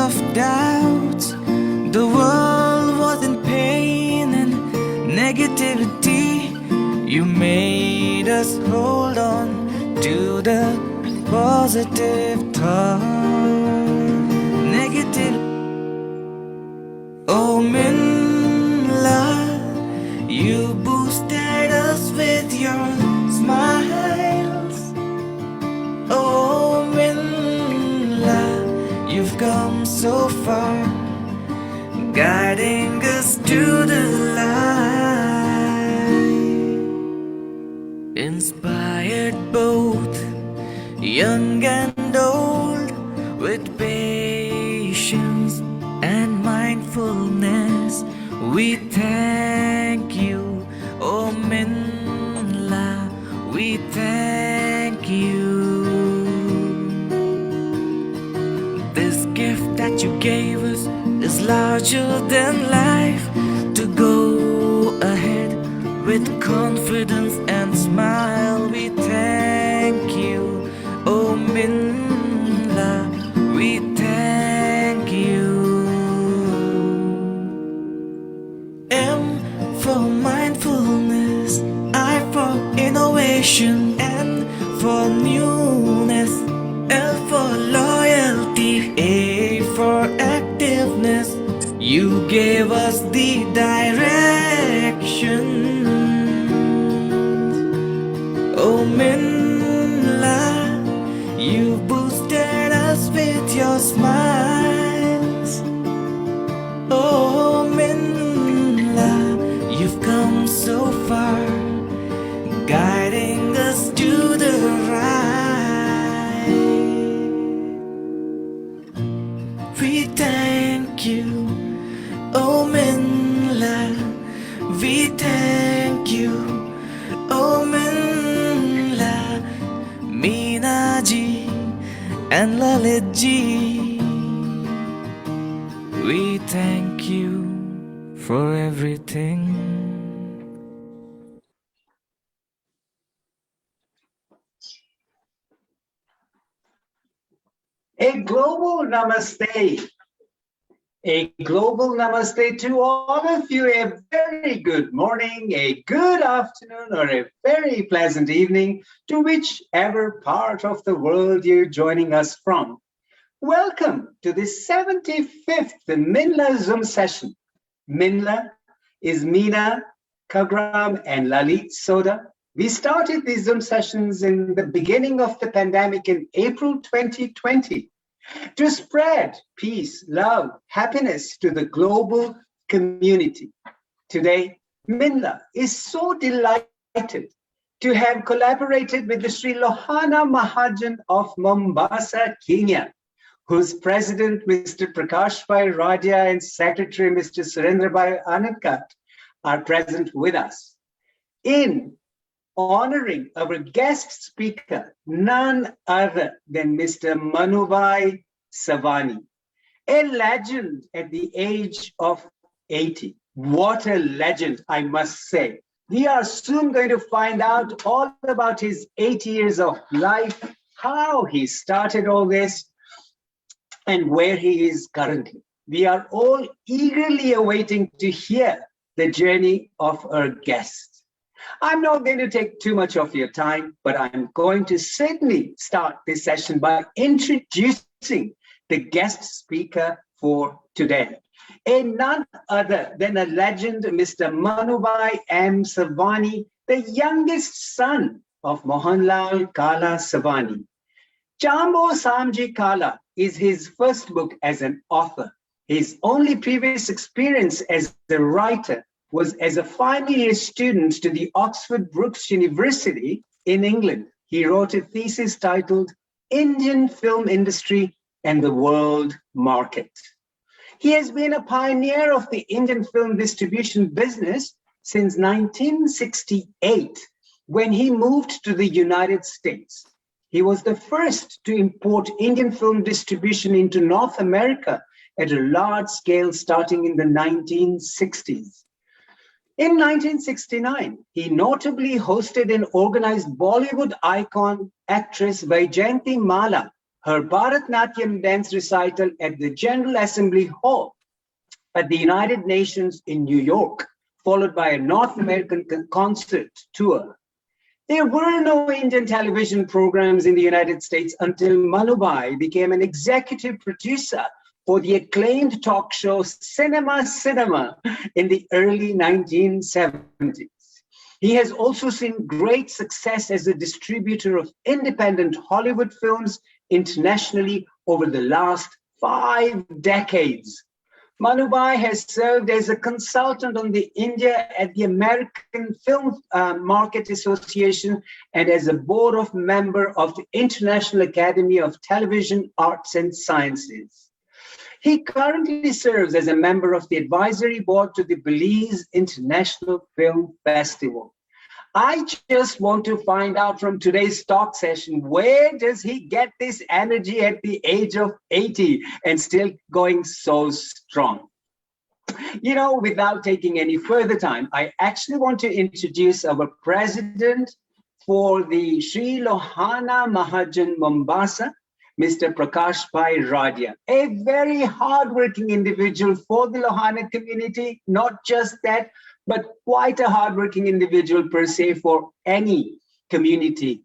of doubt. The world was in pain and negativity. You made us hold on to the positive thought. Negative. Oh MINLA, you boosted us with your smiles. Oh MINLA, you've come so far, guiding us to the light. Inspired both young and old with patience and mindfulness. We thank you, oh MINLA, we thank you. This gift that you gave us is larger than life. To go ahead with confidence and smile, we thank you, oh MINLA, we thank you. M for mindfulness, I for innovation, N for newness, L for loyalty, A for activeness. You gave us the direction. Oh MINLA, you boosted us with your smiles. Oh MINLA, you've come so far, guiding us to the right. We thank you, oh MINLA, we thank you, oh MINLA, Meena ji and Lalit ji. We thank you for everything. A global namaste. A global namaste to all of you. A very good morning, a good afternoon, or a very pleasant evening to whichever part of the world you're joining us from. Welcome to the 75th MINLA Zoom session. MINLA is Meena, Kagram, and Lalit Soda. We started these Zoom sessions in the beginning of the pandemic in April 2020 to spread peace, love, happiness to the global community. Today, MINLA is so delighted to have collaborated with the Sri Lohana Mahajan of Mombasa, Kenya, whose president, Mr. Prakash Bhai Radia, and secretary, Mr. Surendra Bhai Anandkat, are present with us in honoring our guest speaker, none other than Mr. Manubhai Savani, a legend at the age of 80. What a legend, I must say. We are soon going to find out all about his 80 years of life, how he started all this, and where he is currently. We are all eagerly awaiting to hear the journey of our guest. I'm not going to take too much of your time, but I'm going to certainly start this session by introducing the guest speaker for today. A none other than a legend, Mr. Manubhai M. Savani, the youngest son of Mohanlal Kala Savani. Chambo Samji Kala is his first book as an author. His only previous experience as a writer was as a final-year student to the Oxford Brookes University in England. He wrote a thesis titled Indian Film Industry and the World Market. He has been a pioneer of the Indian film distribution business since 1968, when he moved to the United States. He was the first to import Indian film distribution into North America at a large scale starting in the 1960s. In 1969, he notably hosted and organized Bollywood icon actress Vaijayanti Mala her Bharatnatyam dance recital at the General Assembly Hall at the United Nations in New York, followed by a North American concert tour. There were no Indian television programs in the United States until Manubhai became an executive producer for the acclaimed talk show Cinema in the early 1970s. He has also seen great success as a distributor of independent Hollywood films internationally over the last 5 decades. Manubhai has served as a consultant on the India at the American Film Market Association and as a board of member of the International Academy of Television Arts and Sciences. He currently serves as a member of the advisory board to the Belize International Film Festival. I just want to find out from today's talk session, where does he get this energy at the age of 80 and still going so strong? You know, without taking any further time, I actually want to introduce our president for the Sri Lohana Mahajan Mombasa, Mr. Prakash Bhai Radia, a very hardworking individual for the Lohana community, not just that, but quite a hardworking individual per se for any community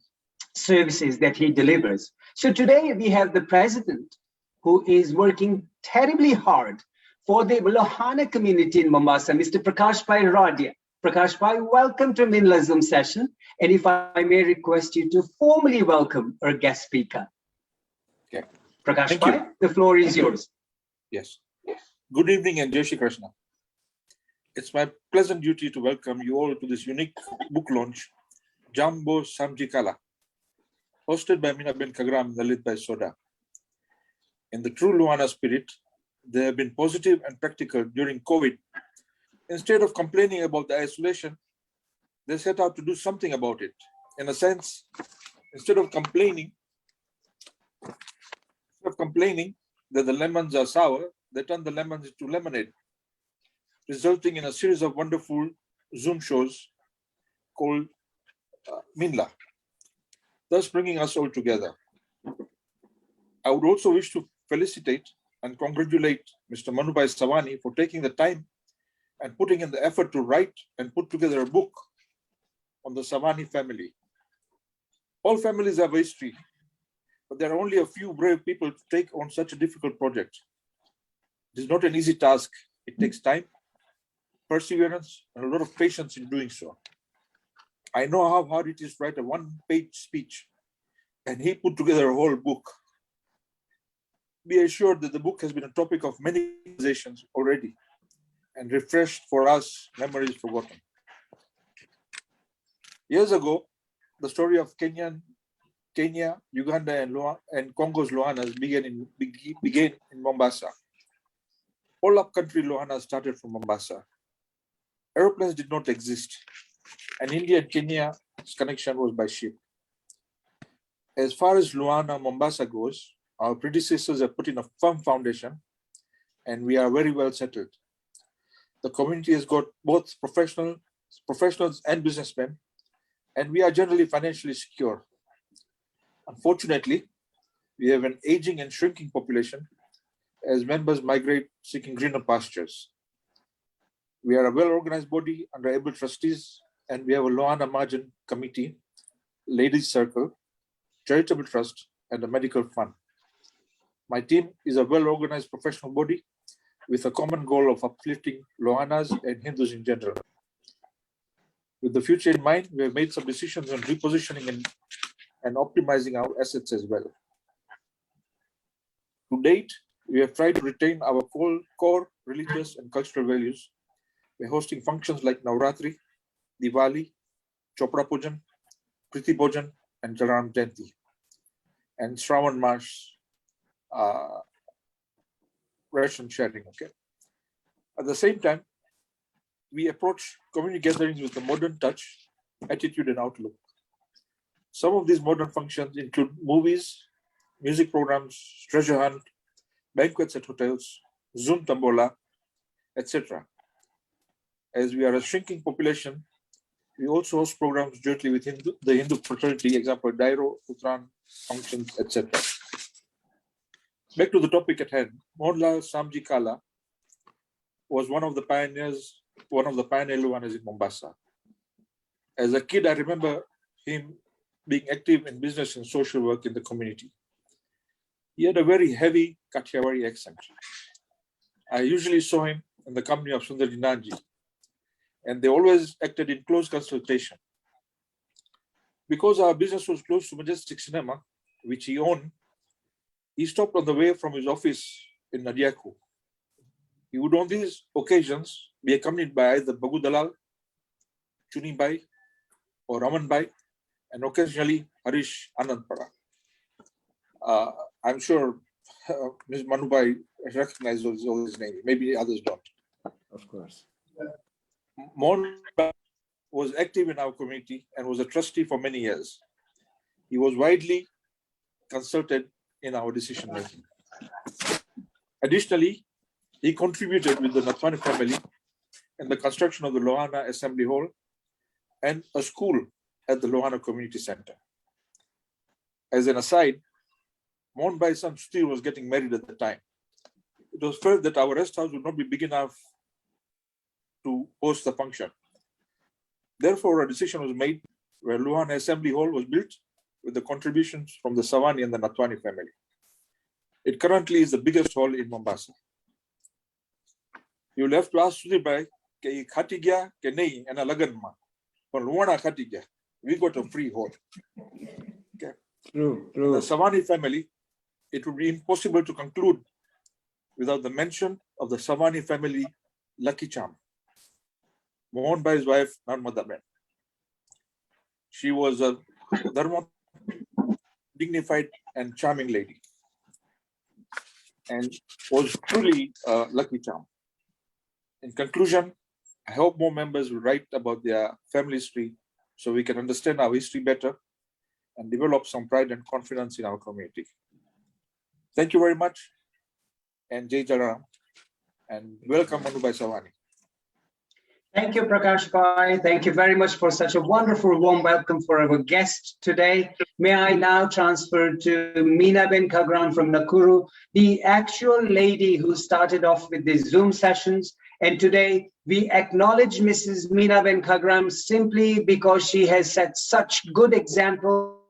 services that he delivers. So today we have the president who is working terribly hard for the Lohana community in Mombasa, Mr. Prakash Bhai Radia. Prakash Bhai, welcome to MINLA Zoom session. And if I may request you to formally welcome our guest speaker. Okay. Prakash Bhai, the floor is yours. Yes. Good evening and Jai Shri Krishna. It's my pleasant duty to welcome you all to this unique book launch, Jambo Samji Kala, hosted by Meena Ben Kagram and Lalit Bhai Soda. In the true Luana spirit, they have been positive and practical during COVID. Instead of complaining about the isolation, they set out to do something about it. In a sense, instead of complaining that the lemons are sour, they turn the lemons into lemonade, resulting in a series of wonderful Zoom shows called MINLA, thus bringing us all together. I would also wish to felicitate and congratulate Mr. Manubhai Savani for taking the time and putting in the effort to write and put together a book on the Savani family. All families have a history, but there are only a few brave people to take on such a difficult project. It is not an easy task. It takes time, perseverance, and a lot of patience in doing so. I know how hard it is to write a one-page speech, and he put together a whole book. Be assured that the book has been a topic of many conversations already and refreshed for us memories forgotten. Years ago, the story of Kenya, Uganda, and Congo's Lohanas began in Mombasa. All up-country Lohanas started from Mombasa. Aeroplanes did not exist, and India and Kenya's connection was by ship. As far as Luana Mombasa goes, our predecessors have put in a firm foundation, and we are very well settled. The community has got both professionals and businessmen, and we are generally financially secure. Unfortunately, we have an aging and shrinking population as members migrate seeking greener pastures. We are a well-organized body under able trustees, and we have a Loana Margin Committee, Ladies Circle, Charitable Trust, and a medical fund. My team is a well-organized professional body with a common goal of uplifting Lohanas and Hindus in general. With the future in mind, we have made some decisions on repositioning and optimizing our assets as well. To date, we have tried to retain our core religious and cultural values by hosting functions like Navratri, Diwali, Chopra Pujan, Priti Bhojan, and Jalan Jayanti, and Shravan Mash ration sharing. Okay. At the same time, we approach community gatherings with a modern touch, attitude, and outlook. Some of these modern functions include movies, music programs, treasure hunt, banquets at hotels, Zoom Tambola, etc. As we are a shrinking population, we also host programs jointly with the Hindu fraternity, example, Dairo, Utran, functions, etc. Back to the topic at hand. Mohanlal Samji Kala was one of the pioneer Luhanas in Mombasa. As a kid, I remember him being active in business and social work in the community. He had a very heavy Kathiawari accent. I usually saw him in the company of Sundari Nanji, and they always acted in close consultation. Because our business was close to Majestic Cinema, which he owned, he stopped on the way from his office in Nadiaku. He would on these occasions be accompanied by either Bagu Dalal, Chuni Bai, or Raman Bai, and occasionally Harish Anandpara. I'm sure Ms. Manubhai recognizes all his names. Maybe others don't. Of course. Mohan was active in our community and was a trustee for many years. He was widely consulted in our decision making. Additionally, he contributed with the Nathwani family in the construction of the Lohana Assembly Hall and a school at the Lohana Community Center. As an aside, Mohan Bhai's son Steve was getting married at the time. It was felt that our rest house would not be big enough to host the function. Therefore, a decision was made where Lohana Assembly Hall was built with the contributions from the Savani and the Nathwani family. It currently is the biggest hall in Mombasa. You'll have to ask Sudhir Bhai, ke ye khati gaya ke nahi, and a lagan ma. For Lohana khati gaya, we got a free hall. Okay. True. The Savani family, it would be impossible to conclude without the mention of the Savani family lucky charm. Mohan Bhai's wife, Narmada Ben. She was a Dharma, dignified and charming lady, and was truly a lucky charm. In conclusion, I hope more members will write about their family history so we can understand our history better and develop some pride and confidence in our community. Thank you very much, and Jai Jalaram, and welcome Manubhai Savani. Thank you, Prakash Bhai. Thank you very much for such a wonderful warm welcome for our guest today. May I now transfer to Meena Ben Khagram from Nakuru, the actual lady who started off with the Zoom sessions. And today we acknowledge Mrs. Meena Ben Khagram simply because she has set such good example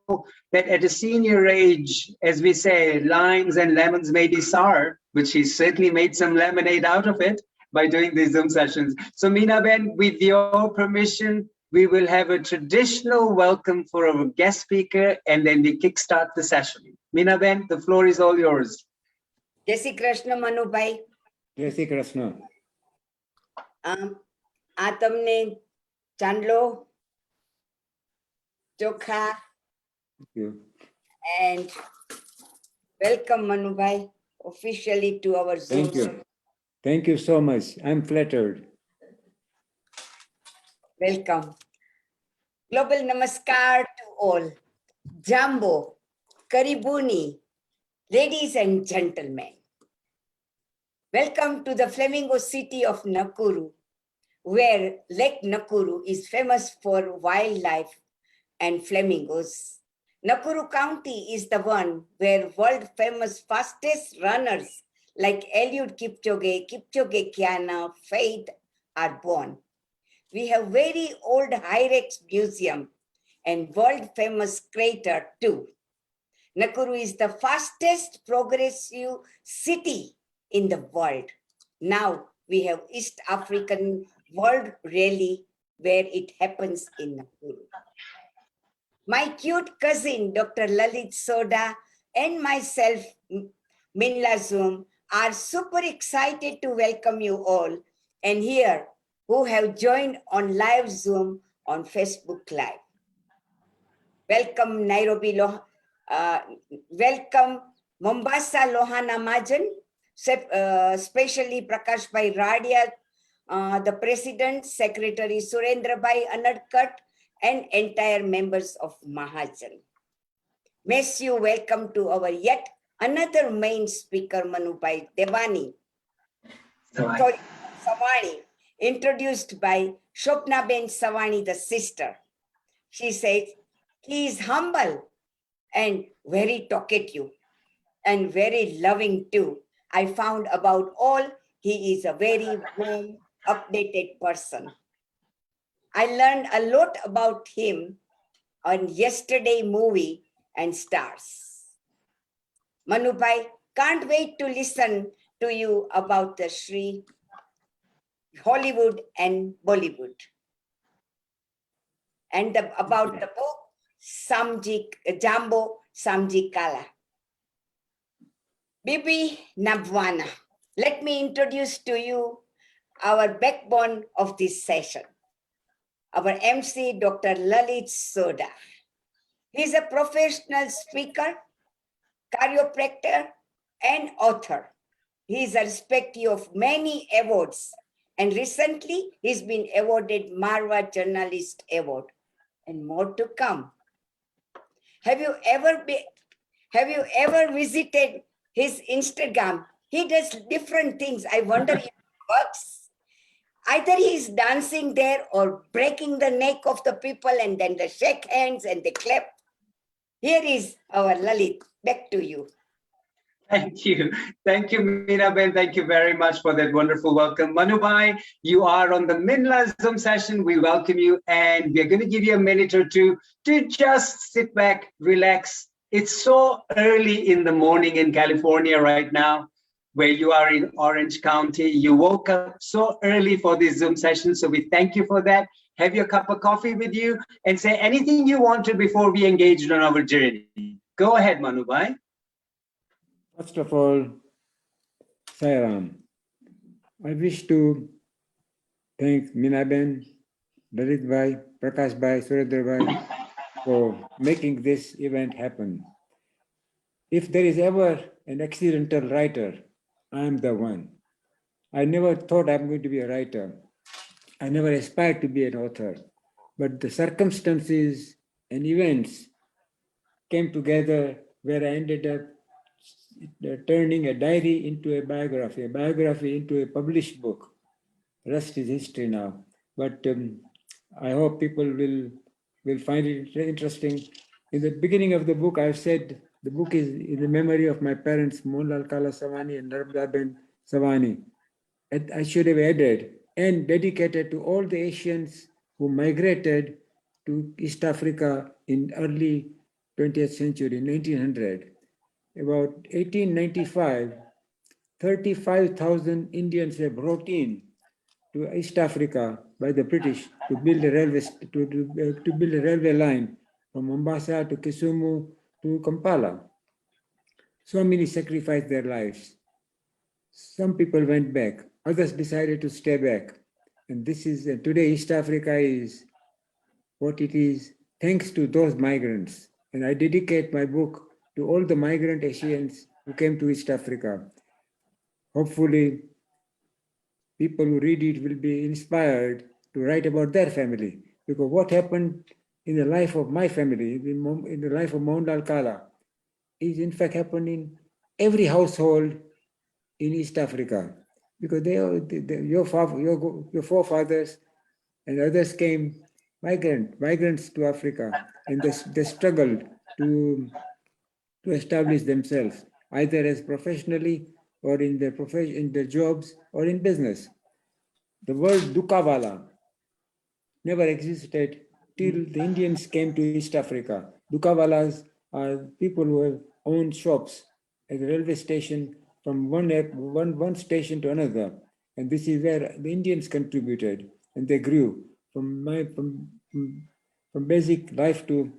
that at a senior age, as we say, limes and lemons may be sour, but she certainly made some lemonade out of it by doing these Zoom sessions. So Meena Ben, with your permission, we will have a traditional welcome for our guest speaker, and then we kickstart the session. Meena Ben, the floor is all yours. Jai Shri Krishna Manubhai. Jai Shri Krishna. આ તમને ચાંદલો ચોખા and welcome Manubhai officially to our Zoom. Thank you. Thank you so much. I'm flattered. Welcome. Global Namaskar to all. Jambo, Karibuni, ladies and gentlemen. Welcome to the Flamingo city of Nakuru, where Lake Nakuru is famous for wildlife and flamingos. Nakuru County is the one where world-famous fastest runners like Eliud Kipchoge, Kipchoge Kiana, Faith are born. We have very old Hyrex Museum and world-famous crater too. Nakuru is the fastest progressive city in the world. Now we have East African World Rally where it happens in Nakuru. My cute cousin, Dr. Lalit Soda, and myself, MINLA Zoom, are super excited to welcome you all and here who have joined on live Zoom on Facebook Live. Welcome Nairobi, welcome Mombasa Lohana Majan, especially Prakash Bhai Radia, the President, Secretary Surendra Bhai Anadkat, and entire members of Mahajan. Miss you welcome to our yet another main speaker, Manubhai Devani. Sorry, Savani, introduced by Shopna Ben Savani, the sister. She says, he is humble and very talkative. and very loving too. I found about all he is a very warm, updated person. I learned a lot about him on yesterday movie and stars. Manubhai, can't wait to listen to you about the Sri Hollywood and Bollywood. And about the book Jambo Samji Kala. Bibi Nabwana, let me introduce to you our backbone of this session, our MC, Dr. Lalit Soda. He's a professional speaker, chiropractor, and author. He is a respectee of many awards, and recently he's been awarded Marwa Journalist Award, and more to come. Have you ever visited his Instagram? He does different things. I wonder if it works. Either he's dancing there or breaking the neck of the people, and then they shake hands and they clap. Here is our Lalit. Back to you. Thank you. Thank you, Meenaben. Thank you very much for that wonderful welcome. Manubhai, you are on the MINLA Zoom session. We welcome you, and we're going to give you a minute or two to just sit back, relax. It's so early in the morning in California right now, where you are in Orange County. You woke up so early for this Zoom session, so we thank you for that. Have your cup of coffee with you and say anything you want to before we engage on our journey. Go ahead, Manubhai. First of all, Sairam, I wish to thank Meenaben, Lalit Bhai, Prakash Bhai, Surendra Bhai for making this event happen. If there is ever an accidental writer, I am the one. I never thought I'm going to be a writer. I never aspired to be an author, but the circumstances and events came together where I ended up turning a diary into a biography into a published book. The rest is history now. But I hope people will find it interesting. In the beginning of the book, I've said the book is in the memory of my parents, Mohanlal Kala Savani and Narmadaben Savani. And I should have added, and dedicated to all the Asians who migrated to East Africa in early 20th century, 1900. About 1895, 35,000 Indians were brought in to East Africa by the British to build a railway line from Mombasa to Kisumu to Kampala. So many sacrificed their lives. Some people went back, others decided to stay back. And this is, today East Africa is what it is thanks to those migrants. And I dedicate my book to all the migrant Asians who came to East Africa. Hopefully, people who read it will be inspired to write about their family. Because what happened in the life of my family, in the life of Mohanlal Kala, is in fact happened in every household in East Africa. Because your forefathers and others came migrants to Africa, and they struggled to establish themselves, either as professionally or in their jobs or in business. The word Dukawala never existed till the Indians came to East Africa. Dukawalas are people who have owned shops at the railway station from one station to another. And this is where the Indians contributed, and they grew from basic life to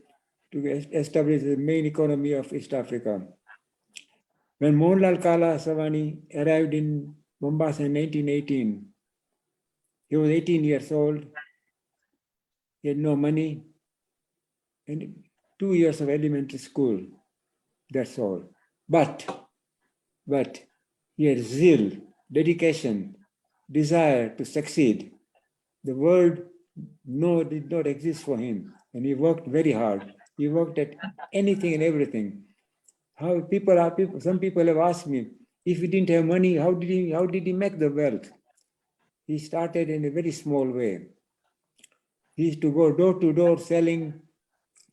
establish the main economy of East Africa. When Mohanlal Kala Savani arrived in Mombasa in 1918, he was 18 years old, he had no money, and 2 years of elementary school, that's all. But he had zeal, dedication, desire to succeed. The word no did not exist for him, and he worked very hard. He worked at anything and everything. Some people have asked me, if he didn't have money, how did he make the wealth? He started in a very small way. He used to go door to door selling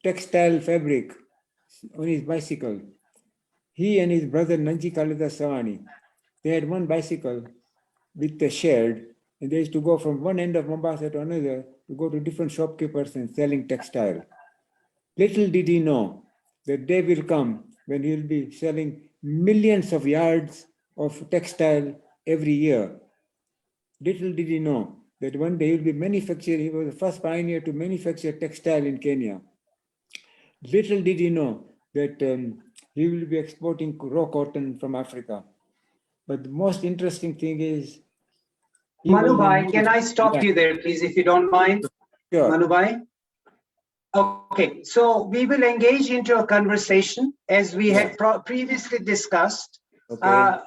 textile fabric on his bicycle. he and his brother Nanji Kalida Savani, they had one bicycle with a shared, and they used to go from one end of Mombasa to another to go to different shopkeepers and selling textile. Little did he know that day will come when he will be selling millions of yards of textile every year. Little did he know that one day he will be manufacturing, he was the first pioneer to manufacture textile in Kenya. Little did he know that he will be exporting raw cotton from Africa. But the most interesting thing is, Manubhai, can I stop Yeah. you there, please, if you don't mind? Sure. Manubhai? Okay, so we will engage into a conversation as we had previously discussed. Okay.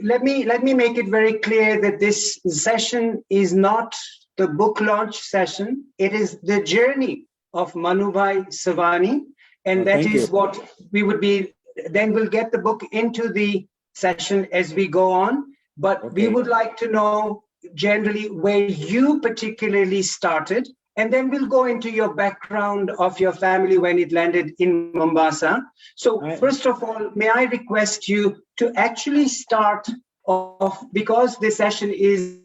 Let me make it very clear that this session is not the book launch session. It is the journey of Manubhai Savani, and Oh, that thank is you. what we would be. Then we'll get the book into the session as we go on. But we Okay. would like to know generally where you particularly started, and then we'll go into your background of your family when it landed in Mombasa. So first of all, may I request you to actually start off, because this session is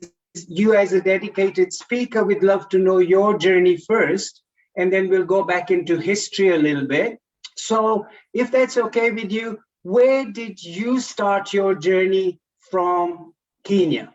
you as a dedicated speaker, we'd love to know your journey first, and then we'll go back into history a little bit. So if that's okay with you, where did you start your journey from Kenya?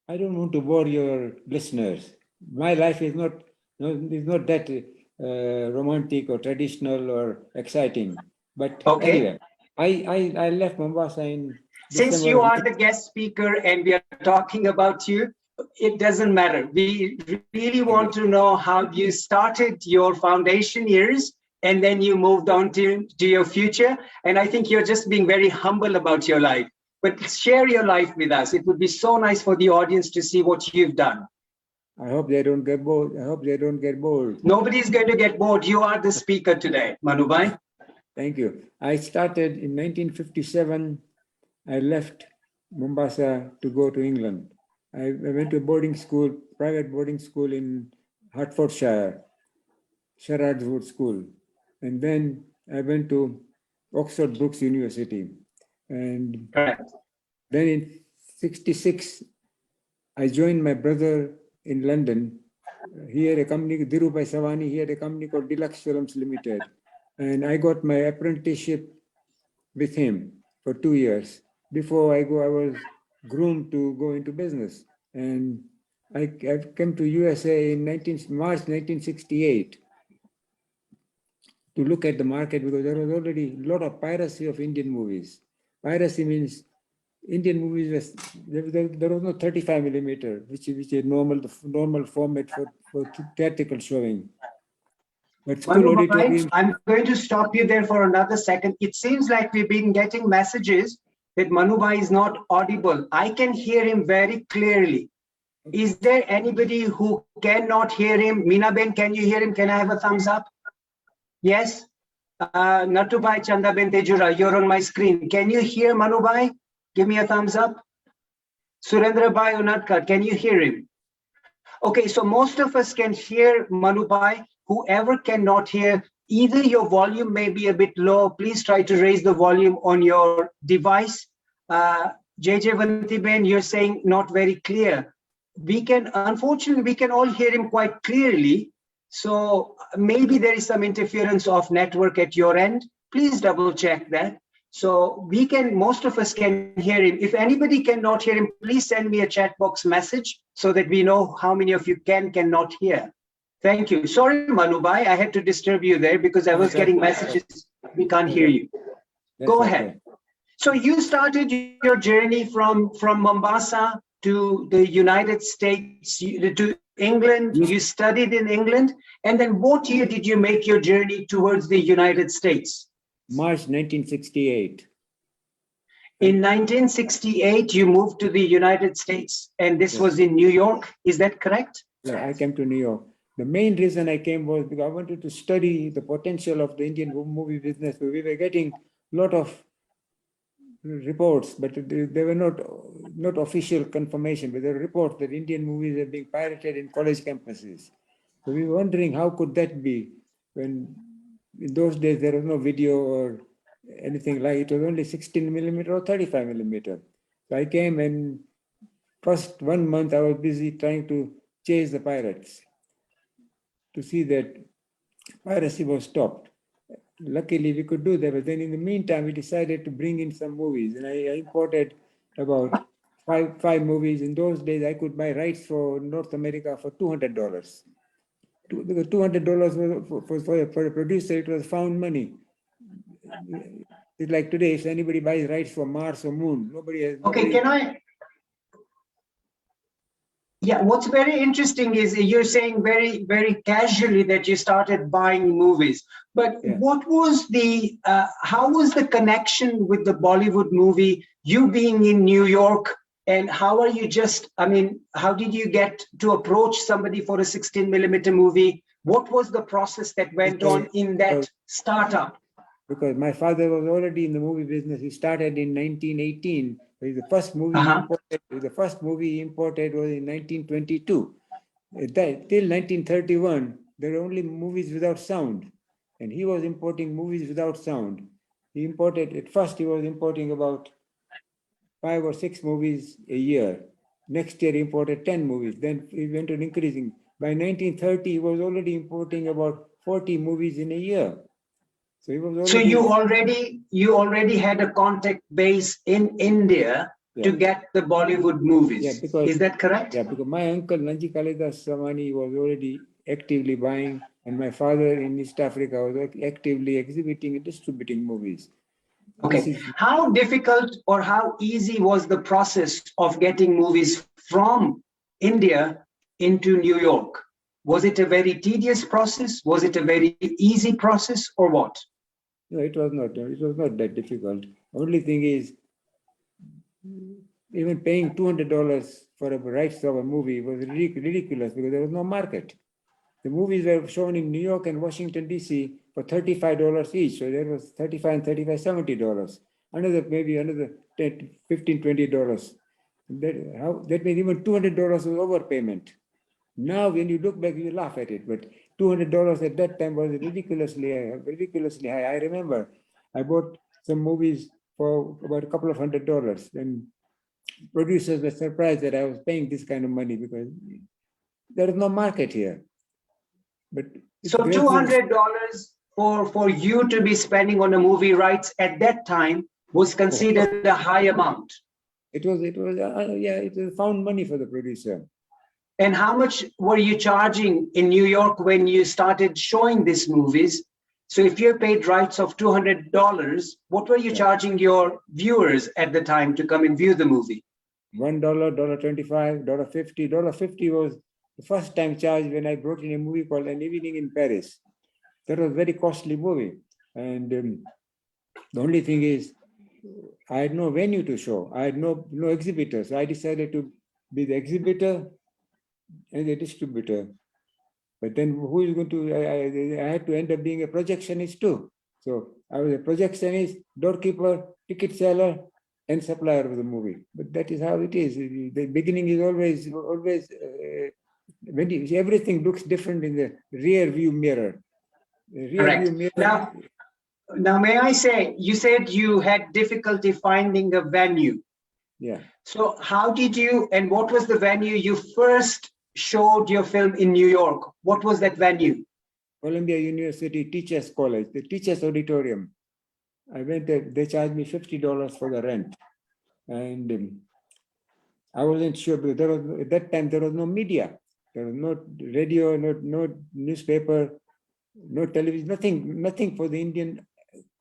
I don't want to bore your listeners. My life is not that romantic or traditional or exciting. But Okay. anyway, I left Mombasa in Since December. you are the guest speaker and we are talking about you, it doesn't matter. We really want to know how you started your foundation years and then you moved on to your future. And I think you're just being very humble about your life. But share your life with us. It would be so nice for the audience to see what you've done. I hope they don't get bored. Nobody's going to get bored. You are the speaker today, Manubhai. Thank you. I started in 1957. I left Mombasa to go to England. I went to a boarding school, private boarding school in Hertfordshire, Sherard's Wood School. And then I went to Oxford Brookes University. And Correct. then in 66, I joined my brother in London. He had a company, Dhirubhai Savani, he had a company called Deluxe Films Limited. And I got my apprenticeship with him for 2 years. Before I was groomed to go into business. And I came to USA in March 1968 to look at the market, because there was already a lot of piracy of Indian movies. Piracy means Indian movies, there was no 35 millimeter, which is a normal format for theatrical showing. But school auditorium. I'm going to stop you there for another second. It seems like we've been getting messages that Manubhai is not audible. I can hear him very clearly. Is there anybody who cannot hear him? Meena Ben, can you hear him? Can I have a thumbs up? Yes. Natubai Chanda Ben Tejura, you're on my screen. Can you hear Manubhai? Give me a thumbs up. Surendra Bhai Unatkar, can you hear him? Okay, so most of us can hear Manubhai. Whoever cannot hear, either your volume may be a bit low. Please try to raise the volume on your device. JJ Vantiben, you're saying not very clear. Unfortunately, we can all hear him quite clearly. So maybe there is some interference of network at your end. Please double check that. So most of us can hear him. If anybody cannot hear him, please send me a chat box message so that we know how many of you cannot hear. Thank you. Sorry, Manubhai, I had to disturb you there because I was getting messages. We can't hear you. Go ahead. So you started your journey from Mombasa to the United States, to England. You studied in England. And then what year did you make your journey towards the United States? March 1968. In 1968, you moved to the United States, and this was in New York. Is that correct? Yeah, I came to New York. The main reason I came was because I wanted to study the potential of the Indian movie business. We were getting a lot of reports, but they were not official confirmation, but there were reports that Indian movies are being pirated in college campuses. So we were wondering how could that be when in those days there was no video or anything like it. Was only 16 millimeter or 35 millimeter. So I came, and first 1 month I was busy trying to chase the pirates to see that piracy was stopped. Luckily, we could do that, but then in the meantime, we decided to bring in some movies, and I imported about five movies. In those days, I could buy rights for North America for $200. Because $200 for a producer, it was found money. It's like today, if anybody buys rights for Mars or Moon, nobody has. Okay, can I? Yeah, what's very interesting is you're saying very, very casually that you started buying movies. But Yeah. what was how was the connection with the Bollywood movie, you being in New York, and how are you how did you get to approach somebody for a 16 millimeter movie? What was the process that went on in that startup? Because my father was already in the movie business. He started in 1918. The first movie he imported was in 1922. Till 1931, there were only movies without sound, and he was importing movies without sound. He imported he was importing about 5 or 6 movies a year. Next year, he imported 10 movies. Then he went on increasing. By 1930, he was already importing about 40 movies in a year. So he was already. So you already had a contact base in India to get the Bollywood movies. Yeah, because, is that correct? Yeah, because my uncle Nanji Kalidas Savani was already actively buying, and my father in East Africa was actively exhibiting and distributing movies. Okay. How difficult or how easy was the process of getting movies from India into New York? Was it a very tedious process? Was it a very easy process, or what? No, it was not. It was not that difficult. Only thing is, even paying $200 for a rights of a movie was ridiculous because there was no market. The movies were shown in New York and Washington, D.C. for $35 each. So there was $35 and $35, $70. Maybe another $10, $15, $20. That means even $200 was overpayment. Now, when you look back, you laugh at it. But $200 at that time was ridiculously high. I remember I bought some movies for about a couple of $100, and producers were surprised that I was paying this kind of money because there is no market here. But so $200 for you to be spending on a movie rights at that time was considered a high amount. It was found money for the producer. And how much were you charging in New York when you started showing these movies? So if you paid rights of $200, what were you charging your viewers at the time to come and view the movie? $1, $1.25, $1.50. $1.50 was the first time charge when I brought in a movie called An Evening in Paris. That was a very costly movie. And the only thing is, I had no venue to show. I had no exhibitor. So I decided to be the exhibitor and the distributor. But then who is going to, I had to end up being a projectionist too. So I was a projectionist, doorkeeper, ticket seller, and supplier of the movie. But that is how it is. The beginning is always everything looks different in the rear view mirror. Correct. Now, may I say, you said you had difficulty finding a venue. Yeah. So how did you, and what was the venue you first showed your film in New York? What was that venue? Columbia University Teachers College, the Teachers Auditorium. I went there, they charged me $50 for the rent. And I wasn't sure, because at that time there was no media. There was no radio, no newspaper, no television, nothing for the Indian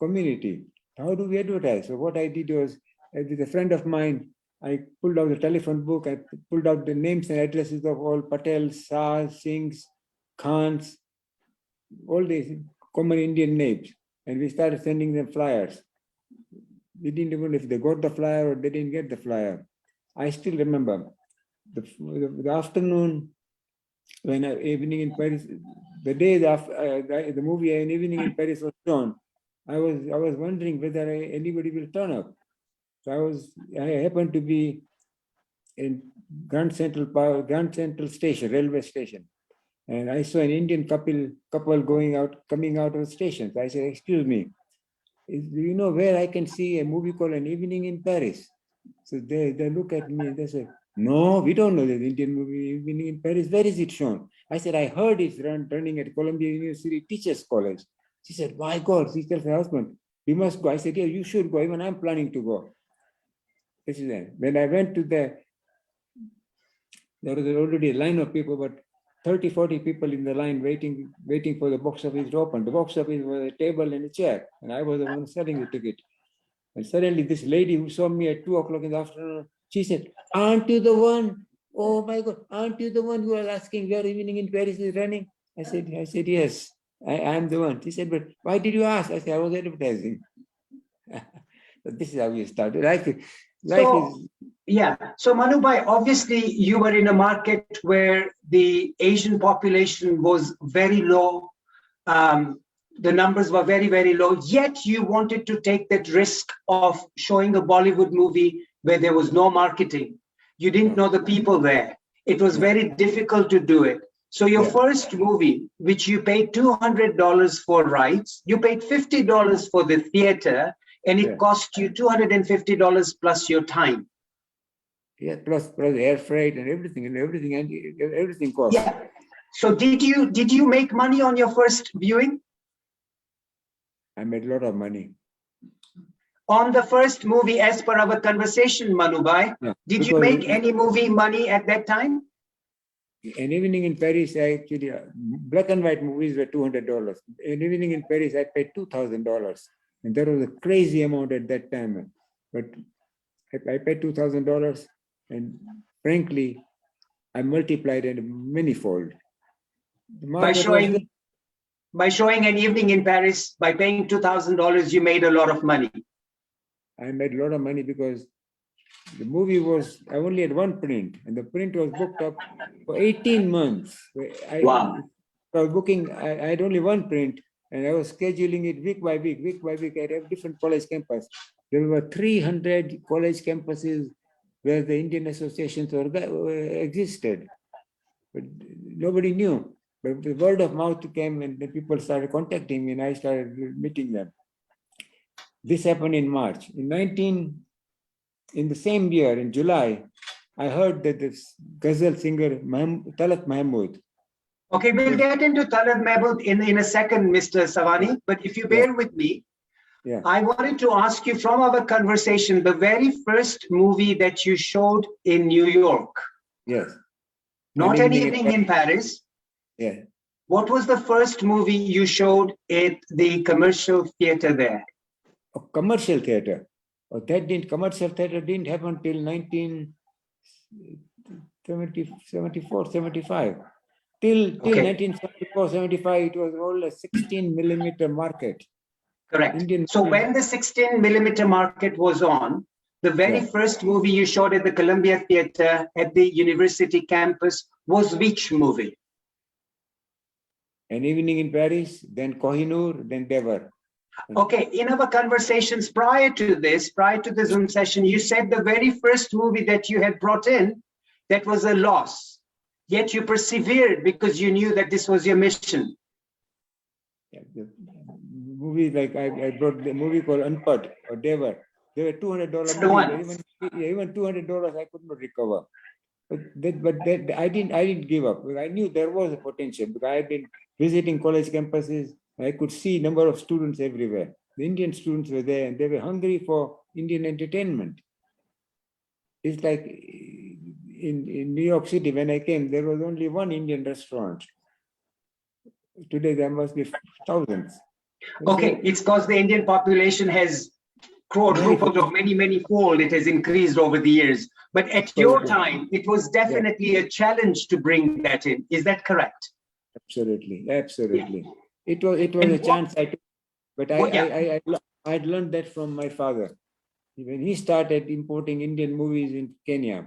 community. How do we advertise? So what I did was, with a friend of mine, I pulled out the telephone book, I pulled out the names and addresses of all Patels, Shahs, Singhs, Khans, all these common Indian names. And we started sending them flyers. We didn't even know if they got the flyer or they didn't get the flyer. I still remember the afternoon when Evening in Paris, the day the movie An Evening in Paris was shown, I was wondering whether anybody will turn up. So I happened to be in Grand Central Station, railway station, and I saw an Indian couple coming out of the station. So I said, "Excuse me, Do you know where I can see a movie called An Evening in Paris? So they look at me and they say, no, we don't know the Indian movie Evening in Paris. Where is it shown? I said, I heard it's running at Columbia University Teachers College. She said, my God, she tells her husband, we must go. I said, yeah, you should go. Even I'm planning to go. This is it. When I went to there was already a line of people, but 30, 40 people in the line waiting for the box office to open. The box office was a table and a chair, and I was the one selling the ticket. And suddenly this lady who saw me at 2 o'clock in the afternoon, she said, aren't you the one? Oh my God, aren't you the one who was asking where Evening in Paris is running? I said, yes, I am the one. She said, but why did you ask? I said, I was advertising. But this is how we started. So Manubhai, obviously you were in a market where the Asian population was very low. The numbers were very, very low, yet you wanted to take that risk of showing a Bollywood movie where there was no marketing. You didn't know the people there. It was very difficult to do it. So your first movie, which you paid $200 for rights, you paid $50 for the theater, and it cost you $250 plus your time. Yeah, plus air freight and everything cost. Yeah. So did you make money on your first viewing? I made a lot of money. On the first movie, as per our conversation, Manubhai, did you make any movie money at that time? An Evening in Paris, actually, black and white movies were $200. An Evening in Paris, I paid $2,000. And that was a crazy amount at that time. But I paid $2,000, and frankly, I multiplied it manifold. By showing An Evening in Paris, by paying $2,000, you made a lot of money. I made a lot of money because the movie I only had one print, and the print was booked up for 18 months. Wow. I was booking, I had only one print, and I was scheduling it week by week. I have different college campus. There were 300 college campuses where the Indian associations existed, but nobody knew. But the word of mouth came, and the people started contacting me, and I started meeting them. This happened in March. In the same year, in July, I heard that this ghazal singer Talat Mahmood. Okay, we'll get into Talat Mahmood in a second, Mr. Savani. But if you bear with me, I wanted to ask you from our conversation, the very first movie that you showed in New York. Yes. Not An Evening in Paris. Yeah. What was the first movie you showed at the commercial theater there? A commercial theater. Commercial theater didn't happen till 1974, 75. Till 1974, 75, it was all a 16 millimeter market. Correct. So when the 16 millimeter market was on, the very first movie you showed at the Columbia Theater at the university campus was which movie? An Evening in Paris, then Kohinoor, then Devar. Okay, in our conversations prior to the Zoom session, you said the very first movie that you had brought in, that was a loss. Yet you persevered because you knew that this was your mission. Yeah, the movie, like I brought the movie called Unpad or Devar. They were $200 movies. Even $200 I could not recover. But I didn't give up. I knew there was a potential because I had been visiting college campuses. I could see number of students everywhere. The Indian students were there, and they were hungry for Indian entertainment. It's like in New York City, when I came, there was only one Indian restaurant. Today, there must be thousands. Okay, it's because the Indian population has quadrupled of many fold. It has increased over the years. But at your time, it was definitely a challenge to bring that in. Is that correct? Absolutely. It was a chance I took, but I'd learned that from my father. When he started importing Indian movies in Kenya,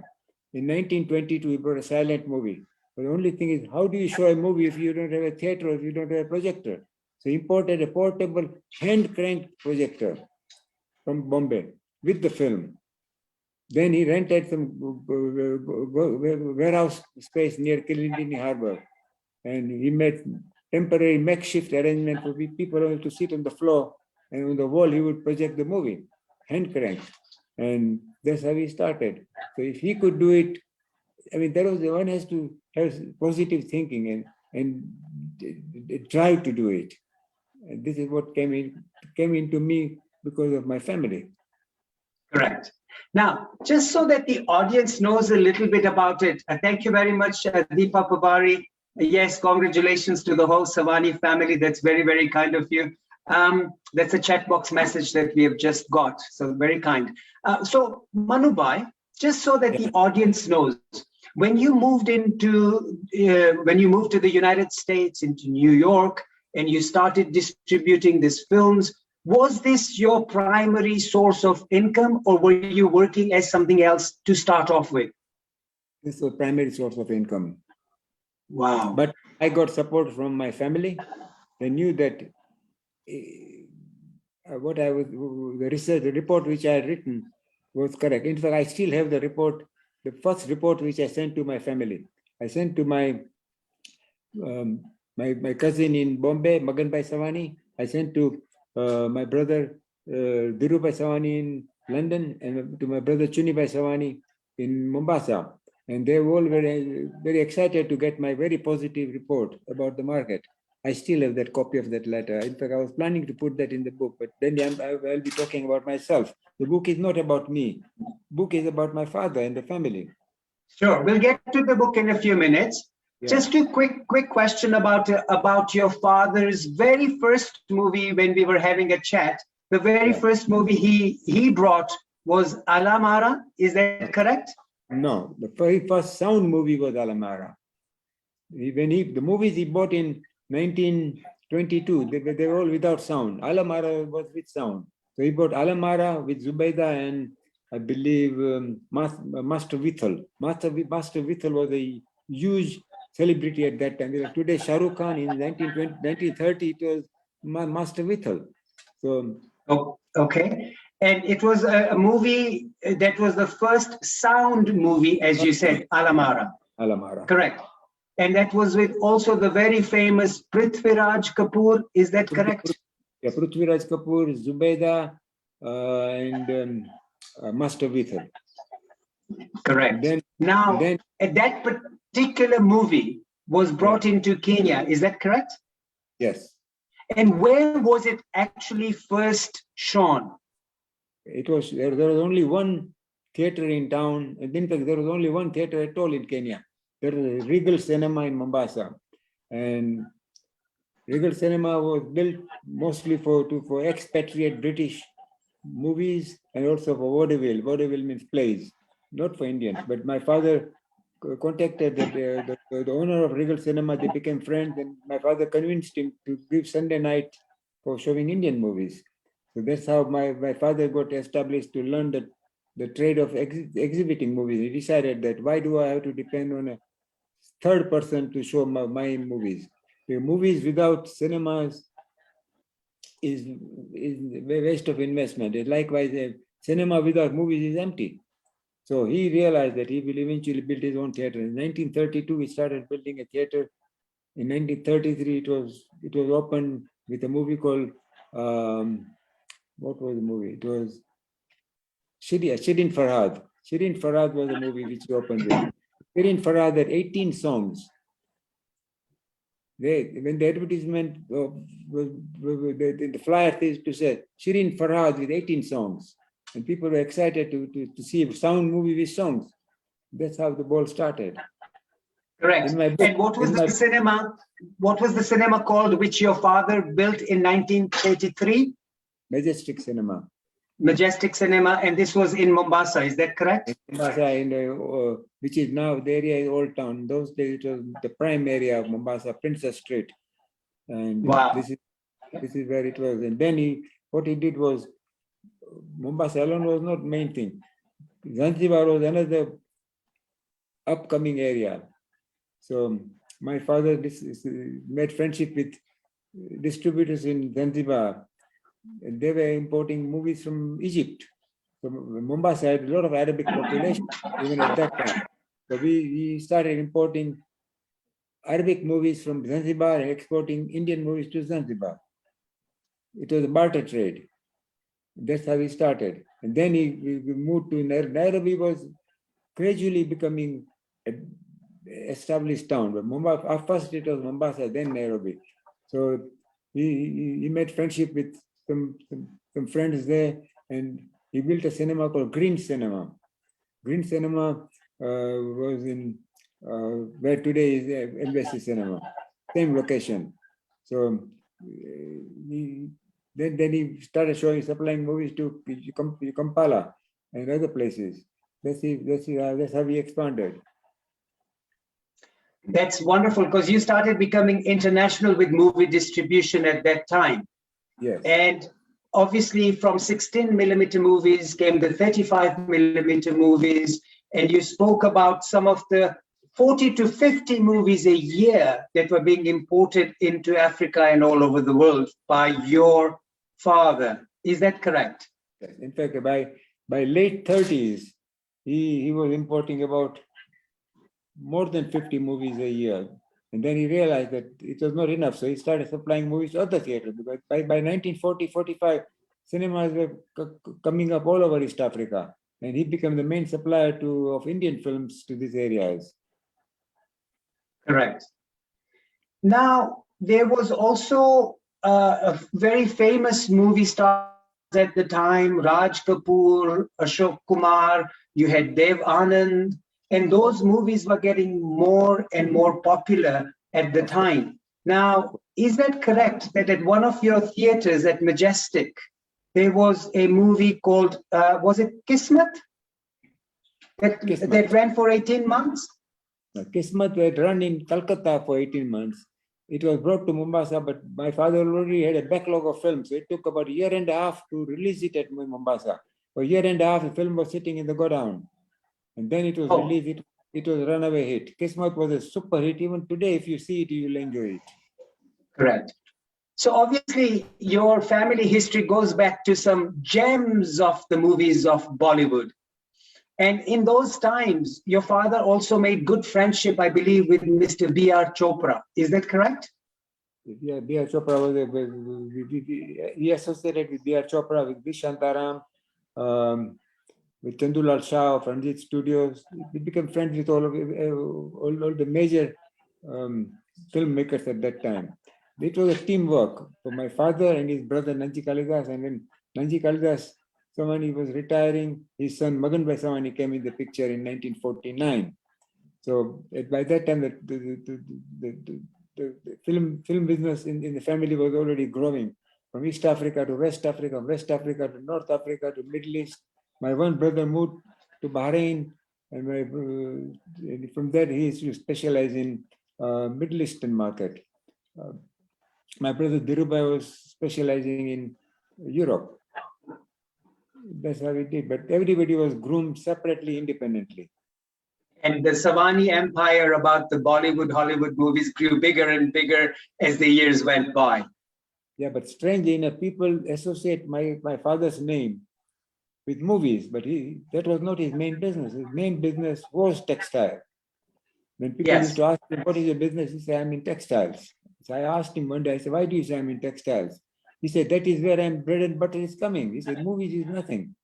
in 1922, he brought a silent movie. But the only thing is, how do you show a movie if you don't have a theater, or if you don't have a projector? So he imported a portable hand-cranked projector from Bombay with the film. Then he rented some warehouse space near Kilindini Harbor, and he made temporary makeshift arrangement for people to sit on the floor and on the wall he would project the movie, hand cranked. And that's how he started. So if he could do it, I mean, that was one has to have positive thinking and try to do it. And this is what came into me because of my family. Correct. Now, just so that the audience knows a little bit about it, thank you very much, Deepa Pabari. Yes, congratulations to the whole Savani family. That's very, very kind of you. That's a chat box message that we have just got. So very kind. So Manubhai, just so that the audience knows, when you moved to the United States, into New York, and you started distributing these films, was this your primary source of income, or were you working as something else to start off with? This was primary source of income. Wow. But I got support from my family. They knew that the research, the report which I had written was correct. In fact, I still have the report, the first report which I sent to my family. I sent to my my cousin in Bombay, Manubhai Savani. I sent to my brother Dhirubhai Savani in London, and to my brother Chunibhai Savani in Mombasa. And they were all very, very excited to get my very positive report about the market. I still have that copy of that letter. In fact, I was planning to put that in the book, but then I'll be talking about myself. The book is not about me. The book is about my father and the family. Sure, we'll get to the book in a few minutes. Yeah. Just a quick question about your father's very first movie. When we were having a chat, the very first movie he brought was Alamara. Is that correct? No, the very first sound movie was Alamara. The movies he bought in 1922, they were all without sound. Alamara was with sound. So he bought Alamara with Zubaida and I believe Master Vithal. Master Vithal was a huge celebrity at that time. Today, Shah Rukh Khan in 1930, it was Master Vithal. So, okay. And it was a movie that was the first sound movie, as you said, Alamara. Alamara. Correct. And that was with also the very famous Prithviraj Kapoor. Is that correct? Yeah, Prithviraj Kapoor, Zubaida, and Master Vithal. Correct. Then that particular movie was brought into Kenya. Is that correct? Yes. And where was it actually first shown? It was there was only one theater in town. And in fact, there was only one theater at all in Kenya. There was a Regal Cinema in Mombasa, and Regal Cinema was built mostly for expatriate British movies and also for vaudeville. Vaudeville means plays, not for Indians. But my father contacted the owner of Regal Cinema. They became friends, and my father convinced him to give Sunday night for showing Indian movies. So that's how my father got established to learn the trade of exhibiting movies. He decided that why do I have to depend on a third person to show my movies? The movies without cinemas is a waste of investment. And likewise, a cinema without movies is empty. So he realized that he will eventually build his own theater. In 1932, he started building a theater. In 1933, it was opened with a movie called what was the movie? It was Shirin Farhad. Shirin Farhad was a movie which he opened with. Shirin Farhad had 18 songs. When the advertisement the flyer used to say Shirin Farhad with 18 songs, and people were excited to see a sound movie with songs. That's how the ball started. Correct. And what was the cinema? What was the cinema called, which your father built in 1933? Majestic Cinema. Majestic Cinema, and this was in Mombasa. Is that correct? In Mombasa, which is now the area is Old Town. In those days, it was the prime area of Mombasa, Princess Street, and wow. This is where it was. And then what he did was, Mombasa alone was not main thing. Zanzibar was another upcoming area. So my father made friendship with distributors in Zanzibar. They were importing movies from Egypt. So Mombasa had a lot of Arabic population even at that time. So we started importing Arabic movies from Zanzibar and exporting Indian movies to Zanzibar. it was a barter trade. That's how he started. And then he moved to Nairobi, was gradually becoming an established town. But Mumbai, first it was Mombasa, then Nairobi. So he made friendship with some friends there, and he built a cinema called Green Cinema. Green Cinema was in where today is Embassy Cinema, same location. So then he started supplying movies to Kampala and other places. That's how he expanded. That's wonderful, because you started becoming international with movie distribution at that time. Yes. And obviously from 16mm movies came the 35mm movies, and you spoke about some of the 40 to 50 movies a year that were being imported into Africa and all over the world by your father. Is that correct? Yes. In fact, by late 30s, he was importing about more than 50 movies a year. And then he realized that it was not enough. So he started supplying movies to other theaters, because by 1940, 45, cinemas were coming up all over East Africa. And he became the main supplier of Indian films to these areas. Correct. Now, there was also a very famous movie star at the time, Raj Kapoor, Ashok Kumar, you had Dev Anand, and those movies were getting more and more popular at the time. Now, is that correct that at one of your theaters at Majestic, there was a movie called, was it Kismet? That ran for 18 months? Kismet had run in Calcutta for 18 months. It was brought to Mombasa, but my father already had a backlog of films. So it took about a year and a half to release it at Mombasa. For a year and a half, the film was sitting in the godown. And then it was released. It was a runaway hit. Kismet was a super hit. Even today, if you see it, you'll enjoy it. Correct. So obviously, your family history goes back to some gems of the movies of Bollywood. And in those times, your father also made good friendship, I believe, with Mr. B.R. Chopra. Is that correct? Yeah, B.R. Chopra was he associated with B.R. Chopra, with V. Shantaram, with Chandulal Shah of Ranjit Studios. We became friends with all the major filmmakers at that time. It was a teamwork for my father and his brother Nanji Kalidas. And when Nanji Kalidas Savani was retiring, his son Manubhai Savani came in the picture in 1949. So by that time, the film business in the family was already growing, from East Africa to West Africa, West Africa to North Africa to Middle East. My one brother moved to Bahrain, and from there he used to specialize in Middle Eastern market. My brother Dhirubhai was specializing in Europe. That's how we did, but everybody was groomed separately, independently. And the Savani empire about the Bollywood, Hollywood movies grew bigger and bigger as the years went by. Yeah, but strangely enough, people associate my father's name with movies, but that was not his main business. His main business was textile. When people used to ask him, what is your business? He said, I'm in textiles. So I asked him one day, I said, why do you say I'm in textiles? He said, that is where I'm bread and butter is coming. He said, movies is nothing.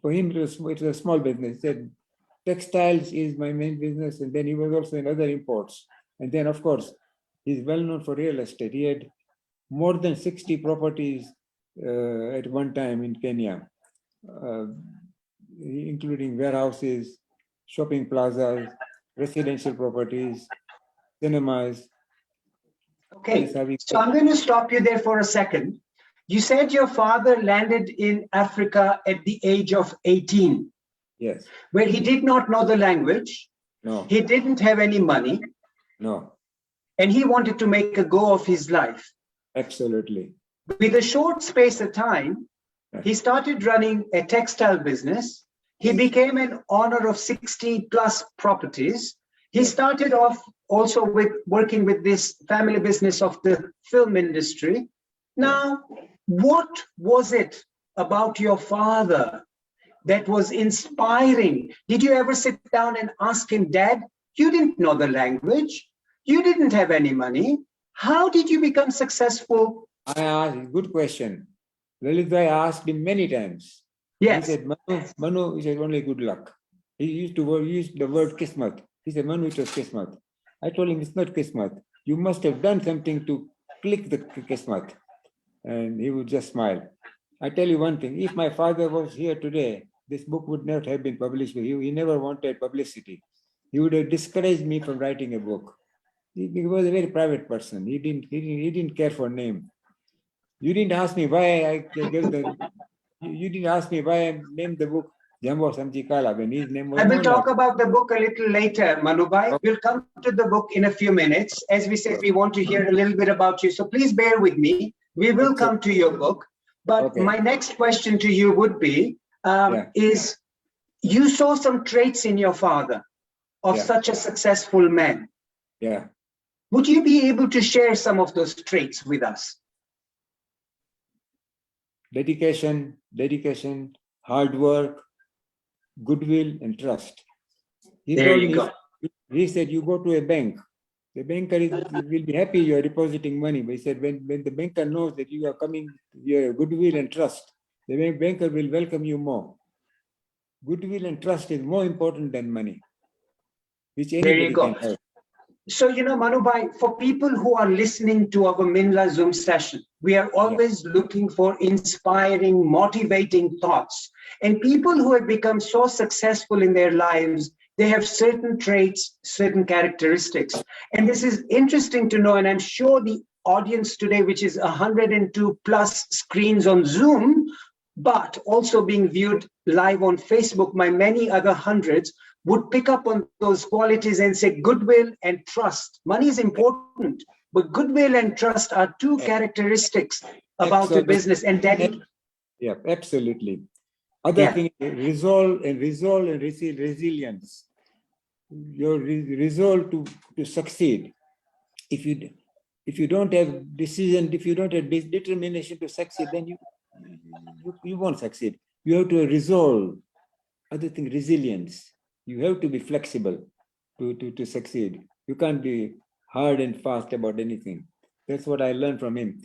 For him, it was a small business. He said, textiles is my main business. And then he was also in other imports. And then, of course, he's well known for real estate. He had more than 60 properties at one time in Kenya, including warehouses, shopping plazas, residential properties, cinemas. Okay, so I'm going to stop you there for a second. You said your father landed in Africa at the age of 18. Yes. Where he did not know the language. No. He didn't have any money. No. And he wanted to make a go of his life. Absolutely. With a short space of time, he started running a textile business. He became an owner of 60 plus properties. He started off also with working with this family business of the film industry. Now, what was it about your father that was inspiring? Did you ever sit down and ask him, Dad, you didn't know the language, you didn't have any money, how did you become successful I asked, good question. Lalitbhai asked him many times. Yes. He said, Manu, he said, only good luck. He used the word kismat. He said, Manu, it was kismat. I told him, it's not kismat. You must have done something to click the kismat. And he would just smile. I tell you one thing, if my father was here today, this book would not have been published. He never wanted publicity. He would have discouraged me from writing a book. He was a very private person. He didn't care for name. You didn't ask me why I gave the. You didn't ask me why I named the book Jambo Samji Kala when his name was. I will talk Mohanlal. about the book a little later, Manubhai. We'll come to the book in a few minutes. As we said, we want to hear a little bit about you. So please bear with me. We will come to your book. But my next question to you would be, is you saw some traits in your father of such a successful man. Yeah. Would you be able to share some of those traits with us? Dedication, hard work, goodwill, and trust. He There told you me, go. he said, you go to a bank. The banker will be happy you are depositing money. But he said, when the banker knows that you are coming, your goodwill and trust, the banker will welcome you more. Goodwill and trust is more important than money, which anybody can have. So, you know, Manubhai, for people who are listening to our MINLA Zoom session, we are always looking for inspiring, motivating thoughts. And people who have become so successful in their lives, they have certain traits, certain characteristics. And this is interesting to know. And I'm sure the audience today, which is 102 plus screens on Zoom, but also being viewed live on Facebook by many other hundreds, would pick up on those qualities and say goodwill and trust. Money is important, but goodwill and trust are two characteristics about the business. And that. Yeah, absolutely. Other thing, resolve and resilience. Your resolve to succeed. If you don't have decision, if you don't have determination to succeed, then you won't succeed. You have to resolve. Other thing, resilience. You have to be flexible to succeed. You can't be hard and fast about anything. That's what I learned from him.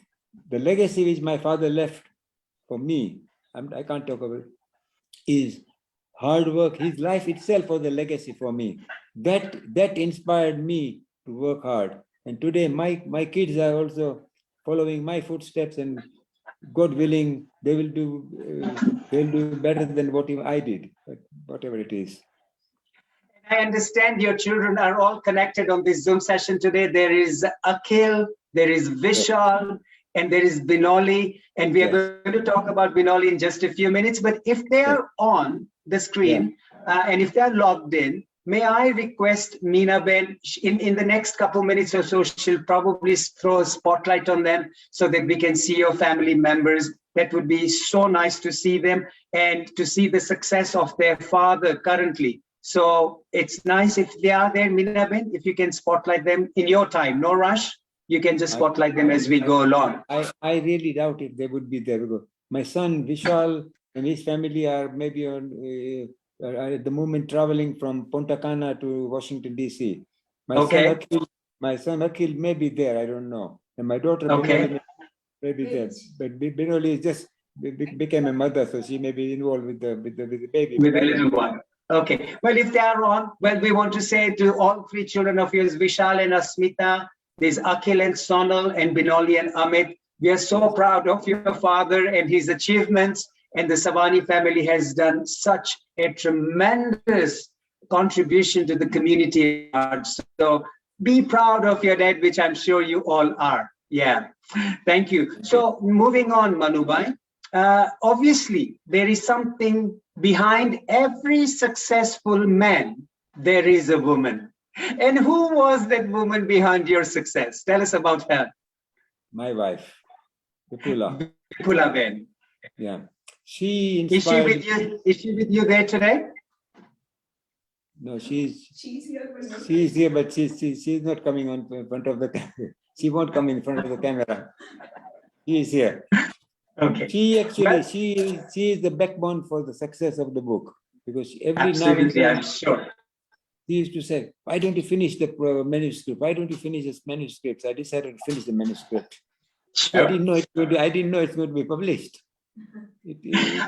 The legacy which my father left for me, I can't talk about it, is hard work. His life itself was a legacy for me. That inspired me to work hard. And today my kids are also following my footsteps, and God willing, they'll do better than what I did, whatever it is. I understand your children are all connected on this Zoom session today. There is Akhil, there is Vishal, and there is Binoli. And we are going to talk about Binoli in just a few minutes. But if they are on the screen and if they are logged in, may I request Meena Ben, in the next couple minutes or so, she'll probably throw a spotlight on them so that we can see your family members. That would be so nice to see them and to see the success of their father currently. So it's nice if they are there, Meena Ben, if you can spotlight them in your time, no rush. You can just spotlight them as we go along. I really doubt if they would be there. My son Vishal and his family are maybe on at the moment traveling from Punta Cana to Washington DC. My son Akhil may be there. I don't know. And my daughter Binoli may be there. But Binoli just became a mother, so she may be involved with the baby. With the little one. Okay. Well, if they are on, well, we want to say to all three children of yours, Vishal and Asmita, there's Akhil and Sonal and Binoli and Amit. We are so proud of your father and his achievements. And the Savani family has done such a tremendous contribution to the community. So be proud of your dad, which I'm sure you all are. Yeah. Thank you. So moving on, Manubhai. Obviously, there is something behind every successful man. There is a woman. And who was that woman behind your success? Tell us about her. My wife, Vipula. Vipula Ben. Yeah. She inspired. Is she with you there today? No, she's here, but she's not coming on in front of the camera. She won't come in front of the camera. She is here. Okay. She actually she is the backbone for the success of the book, because every now and Absolutely, then I'm sure. she used to say, "Why don't you finish the manuscript? Why don't you finish this manuscript?" I decided to finish the manuscript. Sure. I didn't know it's going to be published.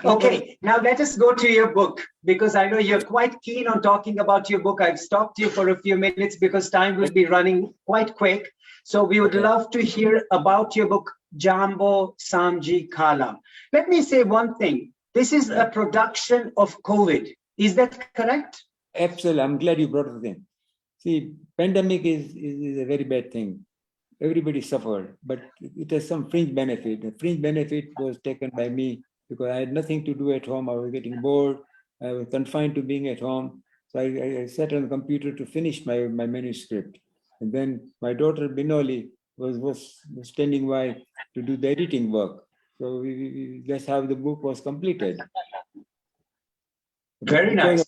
Okay, now let us go to your book, because I know you're quite keen on talking about your book. I've stopped you for a few minutes because time will be running quite quick. So we would love to hear about your book, Jambo Samji Kala. Let me say one thing. This is a production of COVID. Is that correct? Absolutely. I'm glad you brought it in. See, pandemic is a very bad thing. Everybody suffered, but it has some fringe benefit. The fringe benefit was taken by me because I had nothing to do at home. I was getting bored. I was confined to being at home. So I sat on the computer to finish my manuscript. And then my daughter Binoli was standing by to do the editing work. So that's how the book was completed. Very nice.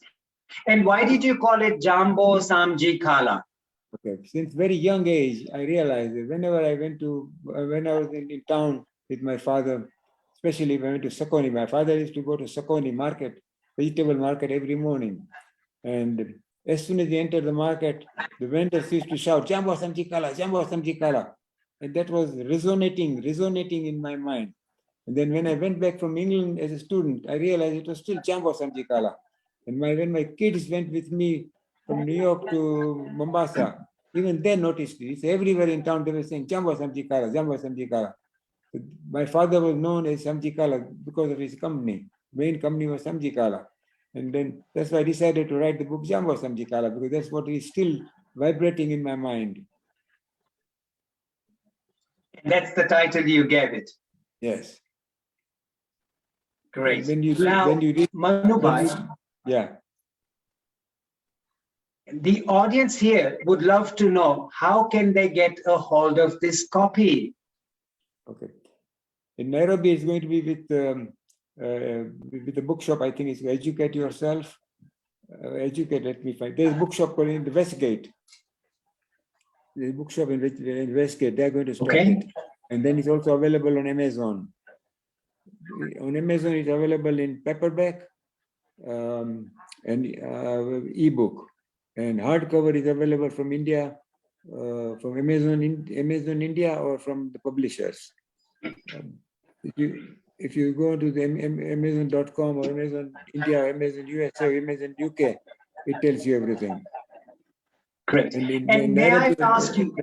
And why did you call it Jambo Samji Kala? Okay. Since very young age, I realized that whenever I when I was in town with my father, especially when I went to Sakoni, my father used to go to Sakoni market, vegetable market every morning. And as soon as he entered the market, the vendors used to shout, Jambo Samji Kala, Jambo Samji Kala. And that was resonating in my mind. And then when I went back from England as a student, I realized it was still Jambo Samji Kala. And when my kids went with me from New York to Mombasa, even they noticed it. It's everywhere in town they were saying Jambo Samji Kala, Jambo Samji Kala. My father was known as Samji Kala because of his company. Main company was Samji Kala. And then that's why I decided to write the book Jambo Samji Kala, because that's what is still vibrating in my mind. That's the title you gave it. Yes. Great. When you read, Manubhai, yeah. The audience here would love to know how can they get a hold of this copy? Okay. In Nairobi, it's going to be with the bookshop. I think it's Educate Yourself. Let me find. There's a bookshop called in the Westgate. There's a bookshop in Westgate. They're going to start it. And then it's also available on Amazon. On Amazon, it's available in paperback and ebook. And hardcover is available from India, from Amazon India, or from the publishers. If you go to the Amazon.com or Amazon India, or Amazon USA, or Amazon UK, it tells you everything. Great. And may I ask you,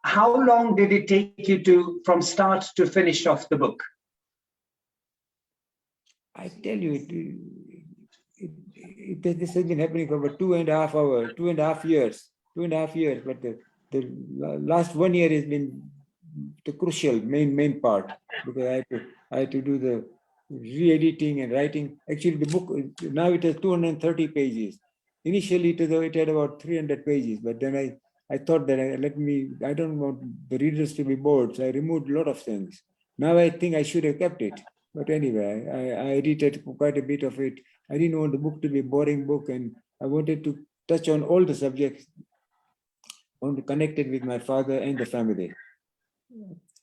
how long did it take you from start to finish off the book? I tell you, this has been happening for about 2.5 hours, 2.5 years, 2.5 years. But the last 1 year has been the crucial main part, because I had to do the re-editing and writing. Actually, the book now it has 230 pages. Initially, it had about 300 pages, but then I thought that I don't want the readers to be bored, so I removed a lot of things. Now I think I should have kept it. But anyway, I edited quite a bit of it. I didn't want the book to be a boring book, and I wanted to touch on all the subjects connected with my father and the family.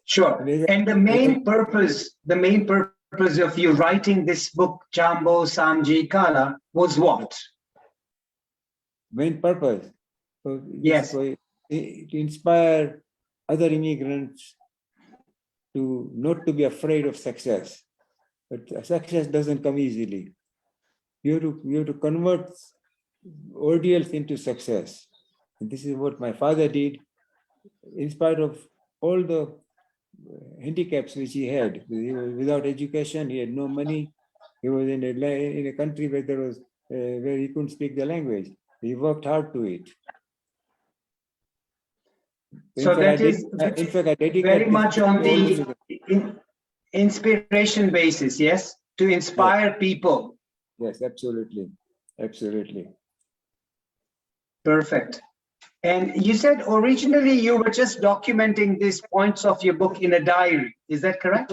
Sure. And the main purpose of you writing this book, Jambo Samji Kala, was what? Main purpose? Yes. To inspire other immigrants to not to be afraid of success. But success doesn't come easily. You have to convert ordeals into success. And this is what my father did, in spite of all the handicaps which he had. He was without education, he had no money. He was in a country where he couldn't speak the language. He worked hard to it. So that is very much on the inspiration basis, yes? To inspire people. Yes, absolutely. Absolutely. Perfect. And you said originally you were just documenting these points of your book in a diary. Is that correct?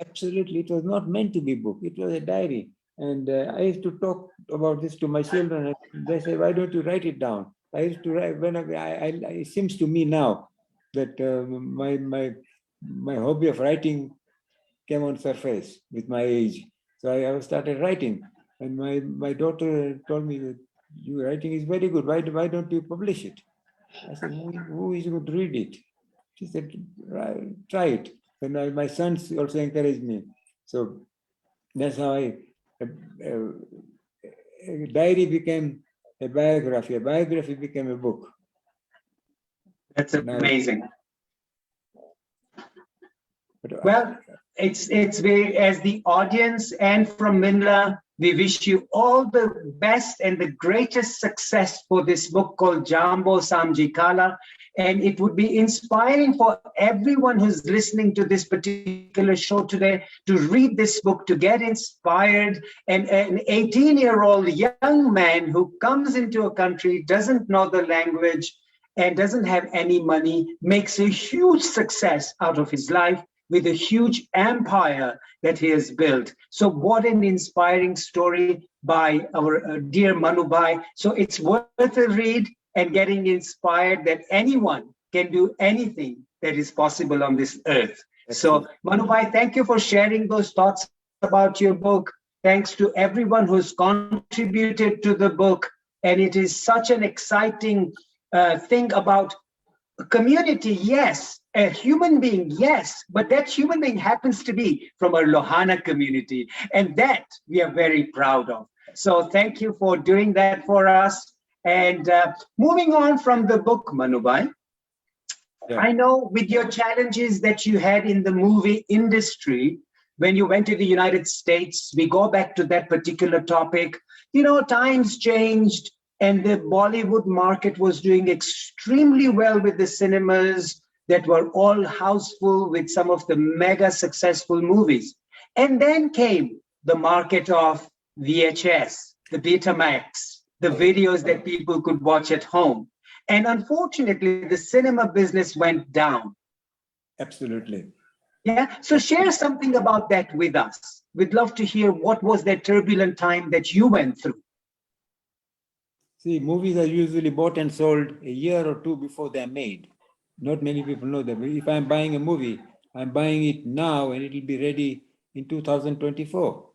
Absolutely. It was not meant to be a book. It was a diary. And I used to talk about this to my children. And they say, why don't you write it down? I used to write, it seems to me now that my hobby of writing came on surface with my age. So I started writing. And my daughter told me that your writing is very good. Why don't you publish it? I said, who is going to read it? She said, try it. then my sons also encouraged me. So that's how a diary became a biography became a book. That's Now, amazing. but, Well, it's very, as the audience and from MINLA, we wish you all the best and the greatest success for this book called Jambo Samjikala. And it would be inspiring for everyone who's listening to this particular show today to read this book, to get inspired. And an 18-year-old young man who comes into a country, doesn't know the language, and doesn't have any money, makes a huge success out of his life with a huge empire that he has built. So what an inspiring story by our dear Manubhai. So it's worth a read and getting inspired that anyone can do anything that is possible on this earth. So Manubhai, thank you for sharing those thoughts about your book. Thanks to everyone who's contributed to the book. And it is such an exciting thing about a community, yes, a human being, yes, but that human being happens to be from our Lohana community, and that we are very proud of. So thank you for doing that for us. And moving on from the book, Manubhai, yeah. I know with your challenges that you had in the movie industry, when you went to the United States, we go back to that particular topic, you know, times changed, and the Bollywood market was doing extremely well with the cinemas that were all houseful with some of the mega successful movies. And then came the market of VHS, the Betamax, the videos that people could watch at home. And unfortunately, the cinema business went down. Absolutely. Yeah, so share something about that with us. We'd love to hear what was that turbulent time that you went through. See, movies are usually bought and sold a year or two before they're made. Not many people know that. If I'm buying a movie, I'm buying it now and it will be ready in 2024.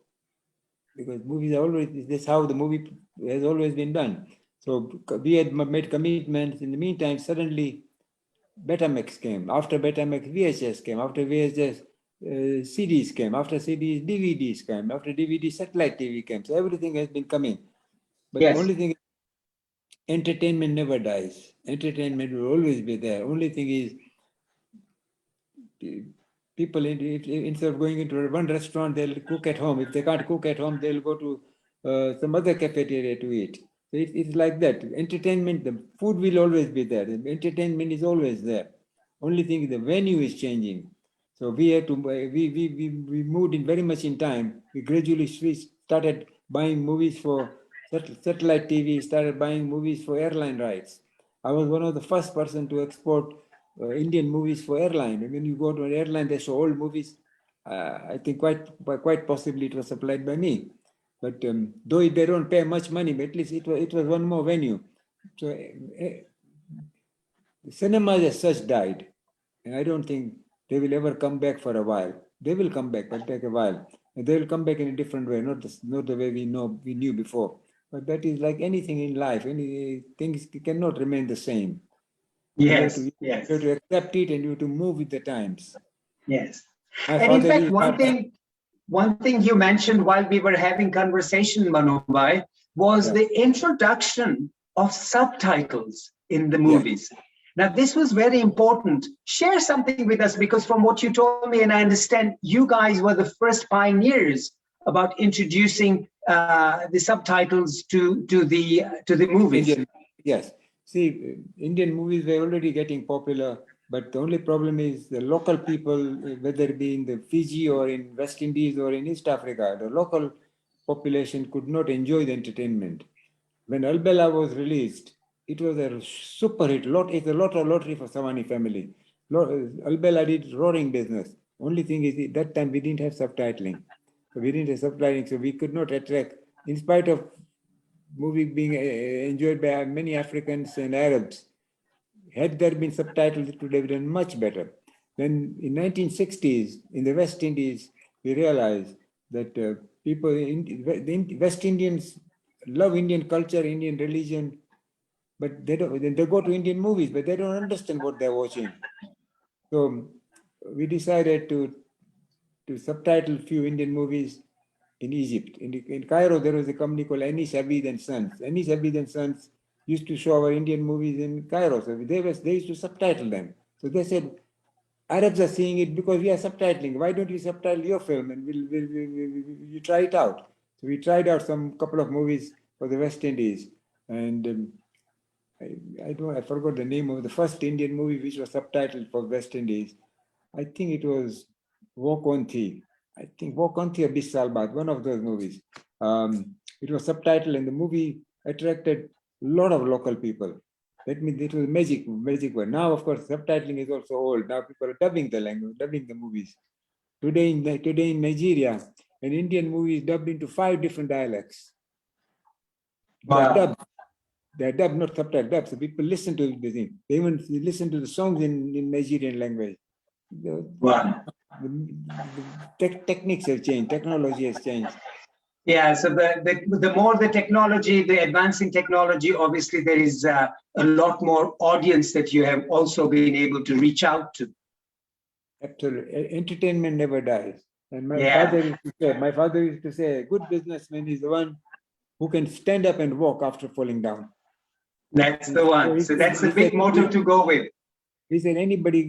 Because movies are always, that's how the movie has always been done. So we had made commitments. In the meantime, suddenly Betamax came. After Betamax, VHS came. After VHS, CDs came. After CDs, DVDs came. After DVD, satellite TV came. So everything has been coming. But Yes. the only thing, entertainment never dies. Entertainment will always be there. Only thing is, people, instead of going into one restaurant, they'll cook at home. If they can't cook at home, they'll go to some other cafeteria to eat. So it's like that. Entertainment, the food will always be there. The entertainment is always there. Only thing, the venue is changing. So we had to, we moved in very much in time. We gradually started buying movies for satellite TV, started buying movies for airline rights. I was one of the first person to export Indian movies for airline. When you go to an airline, they show old movies. I think quite possibly it was supplied by me. But though they don't pay much money, but at least it was one more venue. So the cinemas as such died. And I don't think they will ever come back for a while. They will come back, but take a while. And they will come back in a different way, not the way we knew before. But that is like anything in life. Things cannot remain the same. Yes, you yes. have to accept it and you have to move with the times. Yes. My And in father fact, is one thing you mentioned while we were having conversation, Manubhai, was the introduction of subtitles in the movies. Now, this was very important. Share something with us, because from what you told me, and I understand you guys were the first pioneers about introducing the subtitles to the movies. Indian, yes. See, Indian movies were already getting popular, but the only problem is the local people, whether it be in the Fiji or in West Indies or in East Africa, the local population could not enjoy the entertainment. When Albella was released, it was a super hit. It's a lottery for Savani family. Albella did roaring business. Only thing is, that time we didn't have subtitling. So we didn't have subtitling, so we could not attract, in spite of movie being enjoyed by many Africans and Arabs. Had there been subtitles, it would have done much better. Then in 1960s, in the West Indies, we realized that people, the West Indians love Indian culture, Indian religion, but they go to Indian movies, but they don't understand what they're watching. So we decided to subtitle few Indian movies in Egypt. In Cairo, there was a company called Anis Abid and Sons. Anis Abid and Sons used to show our Indian movies in Cairo. So they used to subtitle them. So they said, Arabs are seeing it because we are subtitling. Why don't you subtitle your film and you try it out? So we tried out some couple of movies for the West Indies. And I forgot the name of the first Indian movie which was subtitled for West Indies. I think it was Walk on Thee. I think Walk on Thee or Bis Saal Baad, one of those movies. It was subtitled and the movie attracted a lot of local people. That means it was magic word. Now, of course, subtitling is also old. Now people are dubbing the language, dubbing the movies. Today in Nigeria, an Indian movie is dubbed into 5 different dialects. Wow. They're dubbed, not subtitled, dubbed. So people listen to the thing. They even listen to the songs in Nigerian language. Wow. The techniques have changed, technology has changed. Yeah, so the more the technology, the advancing technology, obviously there is a lot more audience that you have also been able to reach out to. Absolutely. Entertainment never dies. And my father used to say, a good businessman is the one who can stand up and walk after falling down. That's the one. So that's the big motto to go with. He said, anybody,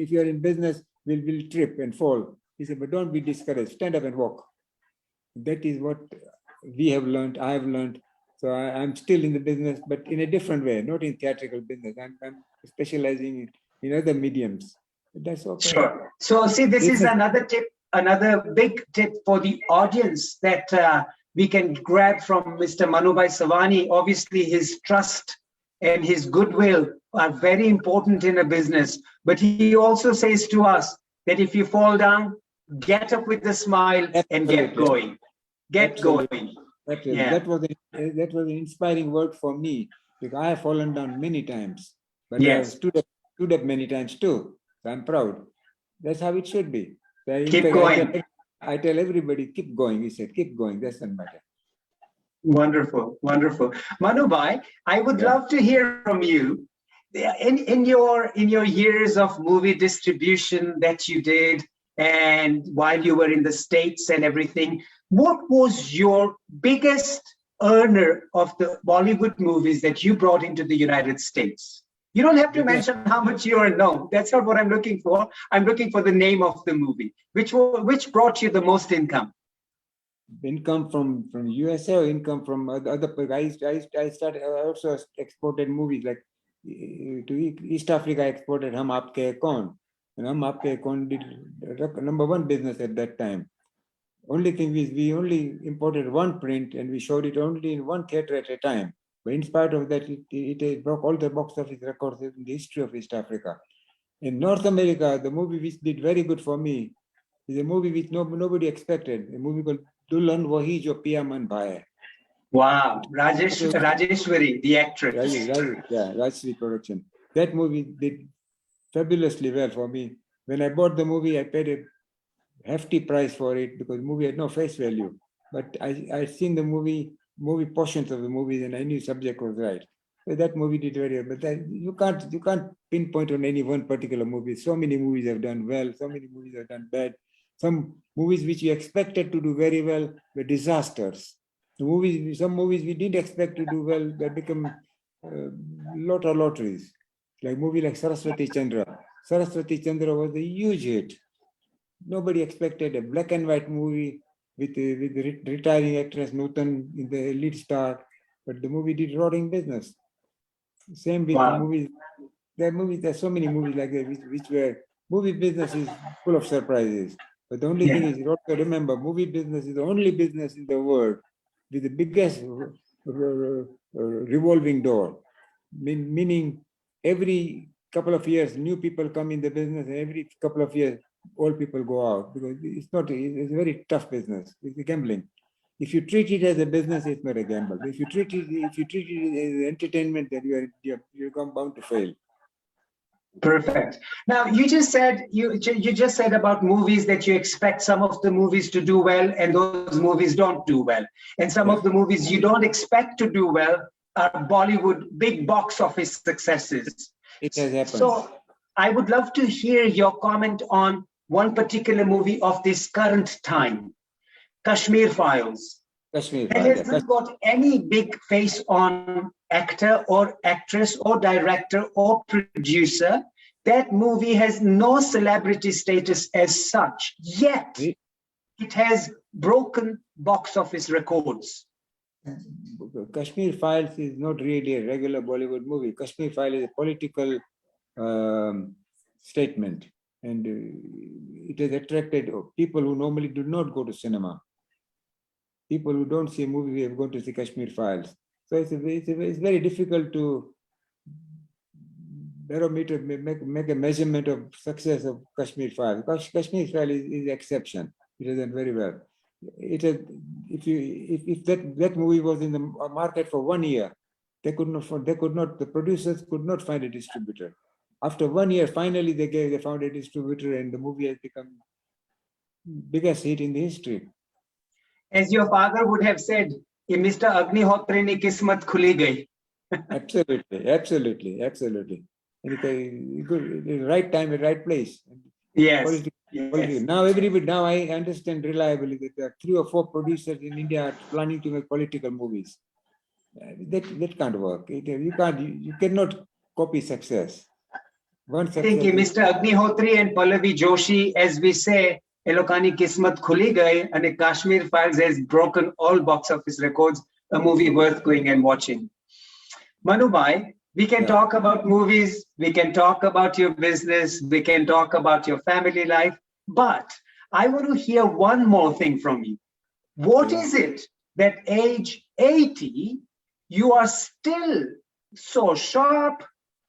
if you're in business, will trip and fall. He said, but don't be discouraged. Stand up and walk. That is what we have learned. I have learned. So I'm still in the business, but in a different way, not in theatrical business. I'm specializing in other mediums. That's okay. Sure. So see, this is another tip, another big tip for the audience that we can grab from Mr. Manubhai Savani. Obviously, his trust and his goodwill are very important in a business. But he also says to us that if you fall down, get up with a smile and get going. Get going. Absolutely. Yeah. That was an inspiring word for me, because I have fallen down many times, but I have Yes. stood up many times too. So I'm proud. That's how it should be. So Keep going. I tell everybody, keep going. He said, keep going. Doesn't matter. Wonderful, wonderful. Manubhai, I would love to hear from you. In your years of movie distribution that you did, and while you were in the States and everything, what was your biggest earner of the Bollywood movies that you brought into the United States? You don't have to mention how much you earn. No, that's not what I'm looking for. I'm looking for the name of the movie. Which brought you the most income? Income from USA or income from other places? I also exported movies like to East Africa. I exported Hum Aapke Kaun, and Hum Aapke Kaun did #1 business at that time. Only thing is we only imported one print and we showed it only in one theater at a time. But in spite of that, it broke all the box office records in the history of East Africa. In North America, the movie which did very good for me is a movie which nobody expected, a movie called Dulhan Wahi Jo Piya Manubhai. Wow, Rajeshwari, the actress. Rajeshwari production. That movie did fabulously well for me. When I bought the movie, I paid a hefty price for it because the movie had no face value. But I'd seen the movie portions of the movies, and I knew the subject was right. So that movie did very well. But you can't pinpoint on any one particular movie. So many movies have done well. So many movies have done bad. Some movies which we expected to do very well were disasters. Some movies we didn't expect to do well, they become lotteries. Like movie like Saraswati Chandra. Saraswati Chandra was a huge hit. Nobody expected a black and white movie with the retiring actress Nutan in the lead star, but the movie did roaring business. Same with the movies. There's so many movies like that which were, movie business is full of surprises. But the only thing is, you have to remember, movie business is the only business in the world with the biggest revolving door. Meaning every couple of years, new people come in the business, and every couple of years, old people go out, because it's a very tough business. It's a gambling. If you treat it as a business, it's not a gamble. If you treat it as entertainment, then you're bound to fail. Perfect. Now you just said about movies that you expect some of the movies to do well and those movies don't do well, and some of the movies you don't expect to do well are Bollywood big box office successes. It has happened. I would love to hear your comment on one particular movie of this current time, Kashmir Files. Kashmir It Files. hasn't got any big face on actor or actress or director or producer. That movie has no celebrity status as such, yet it has broken box office records. Kashmir Files is not really a regular Bollywood movie. Kashmir Files is a political statement, and it has attracted people who normally do not go to cinema. People who don't see a movie have gone to see Kashmir Files. So it's very difficult to barometer, make a measurement of success of Kashmir Files. Kashmir Files is exception. It has done very well. It has, if that movie was in the market for 1 year, the producers could not find a distributor. After 1 year, finally they found a distributor, and the movie has become biggest hit in the history. As your father would have said, Mr. Agnihotri ni kismat khuli gayi. Absolutely. And the right time, right place. Yes. Now I understand reliably that there are 3 or 4 producers in India are planning to make political movies. That can't work. You cannot copy success. I think Mr. Agnihotri and Pallavi Joshi, as we say, Elokani Kismat Khuli Gayi, and Kashmir Files has broken all box office records, a movie worth going and watching. Manubhai, we can talk about movies, we can talk about your business, we can talk about your family life, but I want to hear one more thing from you. What is it that age 80, you are still so sharp,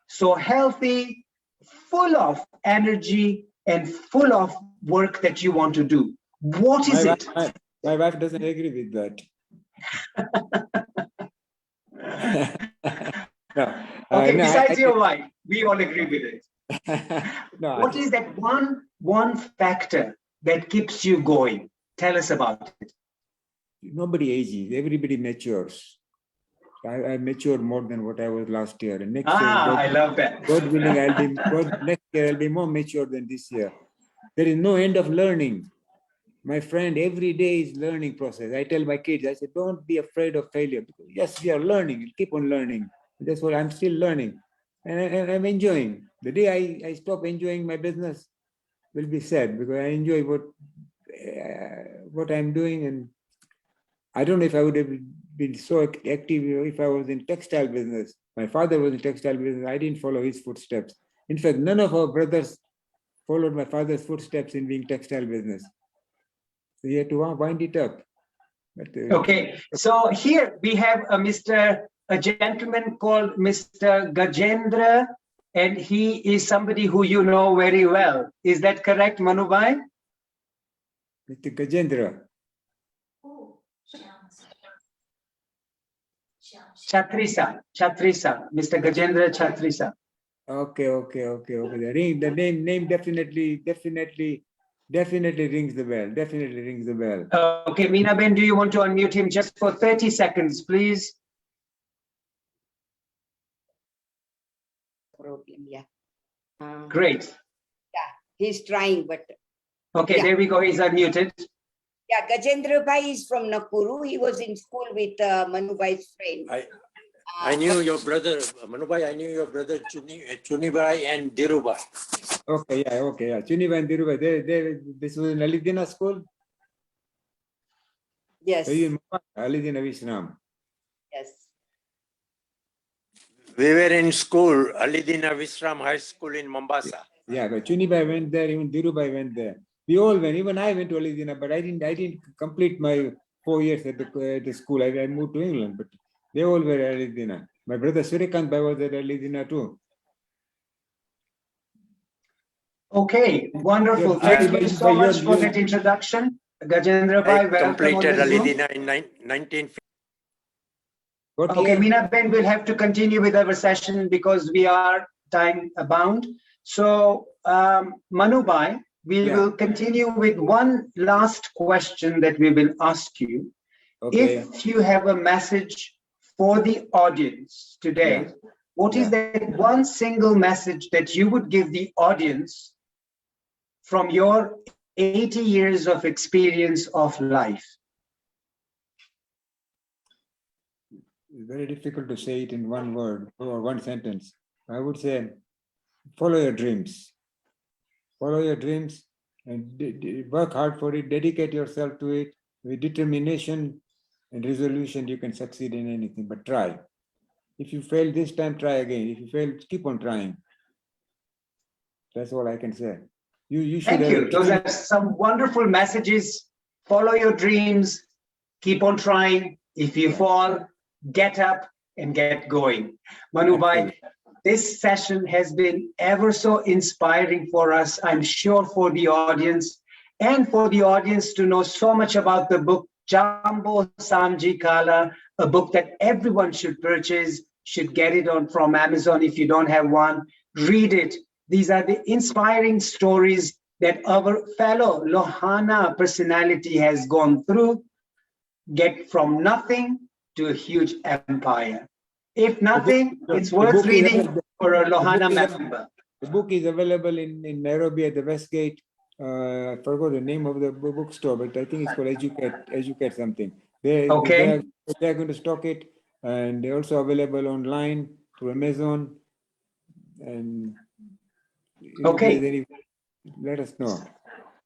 so healthy, full of energy, and full of work that you want to do? What is it? My wife doesn't agree with that. Besides your wife, we all agree with it. What is that one factor that keeps you going? Tell us about it. Nobody ages, everybody matures. I matured more than what I was last year. And next year, I love that. God willing, next year I'll be more mature than this year. There is no end of learning. My friend, every day is learning process. I tell my kids, I say, don't be afraid of failure. Because yes, we are learning. We'll keep on learning. That's what I'm still learning. And I'm enjoying. The day I stop enjoying my business will be sad, because I enjoy what I'm doing. And I don't know if I would have been so active if I was in textile business. My father was in textile business. I didn't follow his footsteps. In fact, none of our brothers followed my father's footsteps in being textile business. So he had to wind it up. But, okay, so here we have a gentleman called Mr. Gajendra, and he is somebody who you know very well. Is that correct, Manubhai? Mr. Gajendra. Chatrisa, Mr. Gajendra Chatrisa. Okay. The name definitely rings the bell. Definitely rings the bell. Okay, Meena Ben, do you want to unmute him just for 30 seconds, please? Problem, yeah. Great. Yeah, he's trying, but. Okay, there we go. He's unmuted. Yeah, Gajendra Bhai is from Nakuru. He was in school with Manubhai's friend. I knew your brother, Manubhai. I knew your brother Chunibhai and Dhirubhai. Okay. Chunibhai and Dhirubhai. This was in Alidina school? Yes. Alidina Vishram. Yes. We were in school, Alidina Vishram High School in Mombasa. Yeah, but Chunibhai went there, even Dhirubhai went there. We all went, even I went to Alidina, but I didn't complete my 4 years at the school. I moved to England, but they all were at Alidina. My brother Surikant Bhai was at Alidina too. Okay, wonderful. Thank you so much for that introduction. Gajendra Bhai, welcome. Completed Alidina in 1950. Okay, Meena Ben, we'll have to continue with our session because we are time bound. So, Manubhai, we will continue with one last question that we will ask you. Okay. If you have a message for the audience today, what is that one single message that you would give the audience from your 80 years of experience of life? It's very difficult to say it in one word or one sentence. I would say, follow your dreams. Follow your dreams and work hard for it. Dedicate yourself to it. With determination and resolution, you can succeed in anything, but try. If you fail this time, try again. If you fail, keep on trying. That's all I can say. You should Thank have you. Those are some wonderful messages. Follow your dreams. Keep on trying. If you fall, get up and get going. Manubhai, this session has been ever so inspiring for us, I'm sure, for the audience, and for the audience to know so much about the book Jambo Samji Kala, a book that everyone should purchase, should get it on from Amazon if you don't have one. Read it. These are the inspiring stories that our fellow Lohana personality has gone through, get from nothing to a huge empire. If nothing, it's worth reading for a Lohana member. The book is available in Nairobi at the Westgate. I forgot the name of the bookstore, but I think it's called Educate something. They're going to stock it, and they're also available online through Amazon. And if there's any, let us know.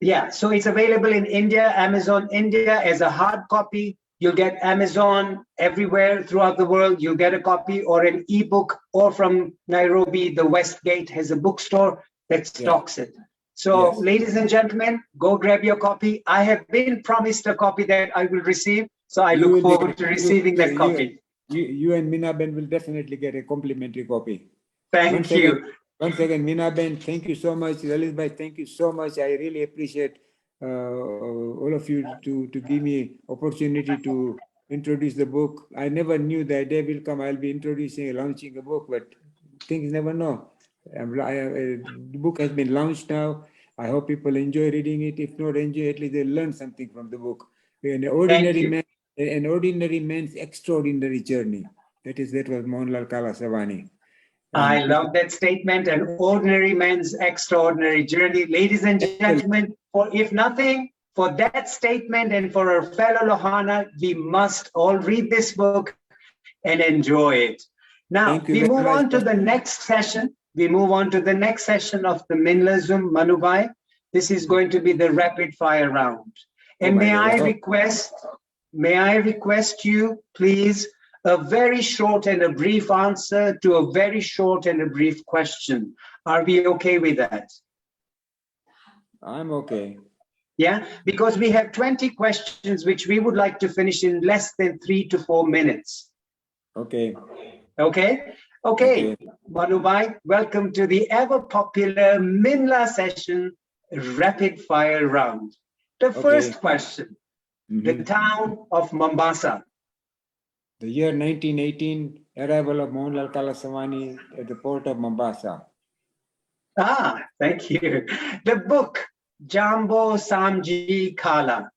Yeah, so it's available in India, Amazon India as a hard copy. You'll get Amazon everywhere throughout the world. You'll get a copy or an ebook, or from Nairobi, the Westgate has a bookstore that stocks it. So ladies and gentlemen, go grab your copy. I have been promised a copy that I will receive. So I look forward to receiving that copy. You and Minaben will definitely get a complimentary copy. Thank you. Once again, Minaben, thank you so much. Lalisbhai, thank you so much. I really appreciate all of you to give me opportunity to introduce the book. I never knew that day will come. I'll be introducing, launching a book, but things never know. The book has been launched now. I hope people enjoy reading it. If not enjoy, at least they learn something from the book. An ordinary man's extraordinary journey. That was Mohanlal Kala Savani. I love that statement, an ordinary man's extraordinary journey. Ladies and gentlemen, for if nothing, for that statement and for our fellow Lohana, we must all read this book and enjoy it. Now, we move on to the next session. We move on to the next session of the MINLA Zoom, Manubhai. This is going to be the rapid fire round. And may I request you, please, a very short and a brief answer to a very short and a brief question. Are we okay with that? I'm okay. Yeah, because we have 20 questions which we would like to finish in less than 3 to 4 minutes. Okay. Okay. Manubhai, welcome to the ever popular MINLA session rapid fire round. The first question, the town of Mombasa. The year 1918, arrival of Mohanlal Kala Savani at the port of Mombasa. Thank you. The book, Jambo Samji Kala.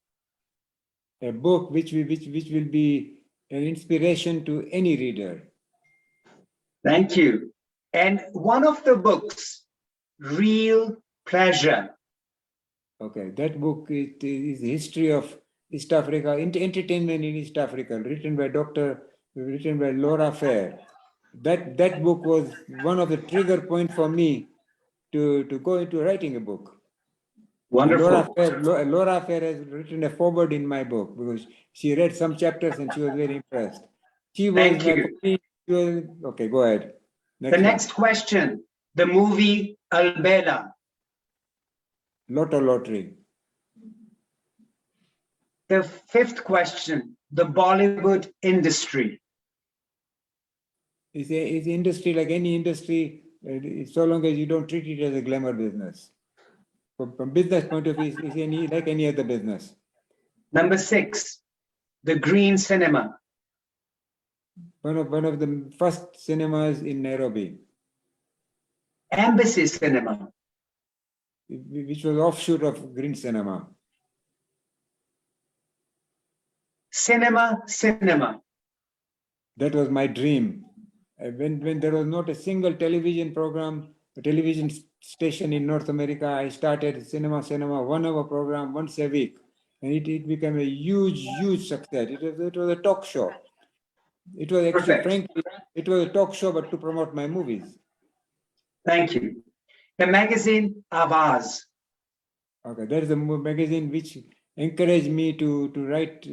A book which will be an inspiration to any reader. Thank you. And one of the books, Real Pleasure. Okay, that book is the history of East Africa, entertainment in East Africa, written by Laura Fair. That book was one of the trigger points for me to go into writing a book. Wonderful. Laura Fair has written a foreword in my book because she read some chapters and she was very impressed. Thank you. Okay, go ahead. Next question, the movie Albela. Lottery. The fifth question, the Bollywood industry. It's an industry like any industry, so long as you don't treat it as a glamour business. From business point of view, it's like any other business. Number 6, the Green Cinema. One of the first cinemas in Nairobi. Embassy Cinema. Which was offshoot of Green Cinema. Cinema. That was my dream. when there was not a single television program, a television station in North America, I started cinema 1 hour program once a week. And it became a huge success. It was a talk show. It was actually, Perfect. frankly, it was a talk show, but to promote my movies. Thank you. The magazine Avaz. Okay, that is a magazine which encouraged me to write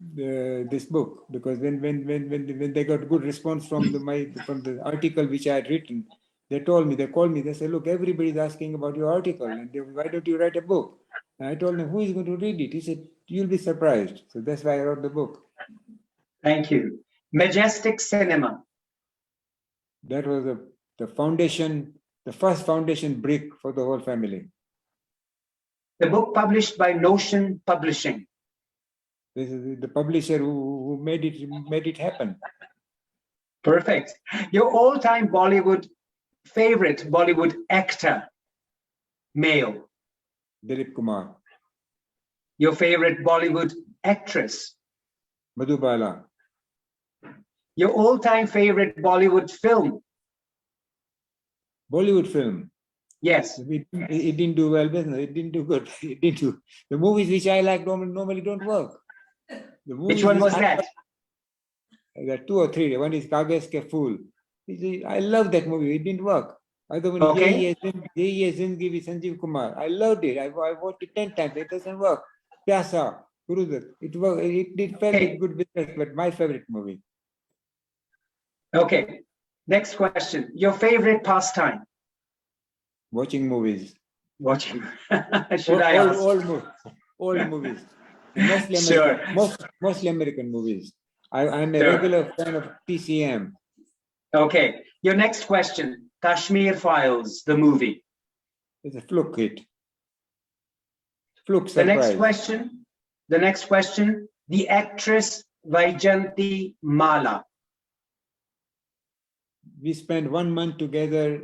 this book, because when they got good response from the article which I had written, they called me, they said, look, everybody's asking about your article, and why don't you write a book? And I told them, who is going to read it? He said, you'll be surprised. So that's why I wrote the book. Thank you. Majestic Cinema. That was the foundation, the first foundation brick for the whole family. The book published by Notion Publishing. This is the publisher who made it happen. Perfect. Your all-time favorite Bollywood actor, male. Dilip Kumar, Your favorite Bollywood actress. Madhubala, Your all-time favorite Bollywood film. Bollywood film. Yes. It didn't do well business. It didn't do good. It didn't do. The movies which I like normally don't work. The movies Which one was that? There are 2 or 3. One is Kagas Ke Phool. I love that movie. It didn't work. Other one, Okay. Ye Zindagi with Sanjeev Kumar. I loved it. I watched it 10 times. It doesn't work. Pyasa, Gurudat. It worked. It felt Okay. good business, but my favorite movie. Okay. Next question. Your favorite pastime? Watching movies. Watching. Should I ask? All movies. Mostly Sure. American, mostly American movies. I'm a Sure. regular fan of TCM. Okay. Your next question. Kashmir Files, the movie. It's a fluke hit. Fluke The next surprise. question. The actress Vaijanti Mala. We spent 1 month together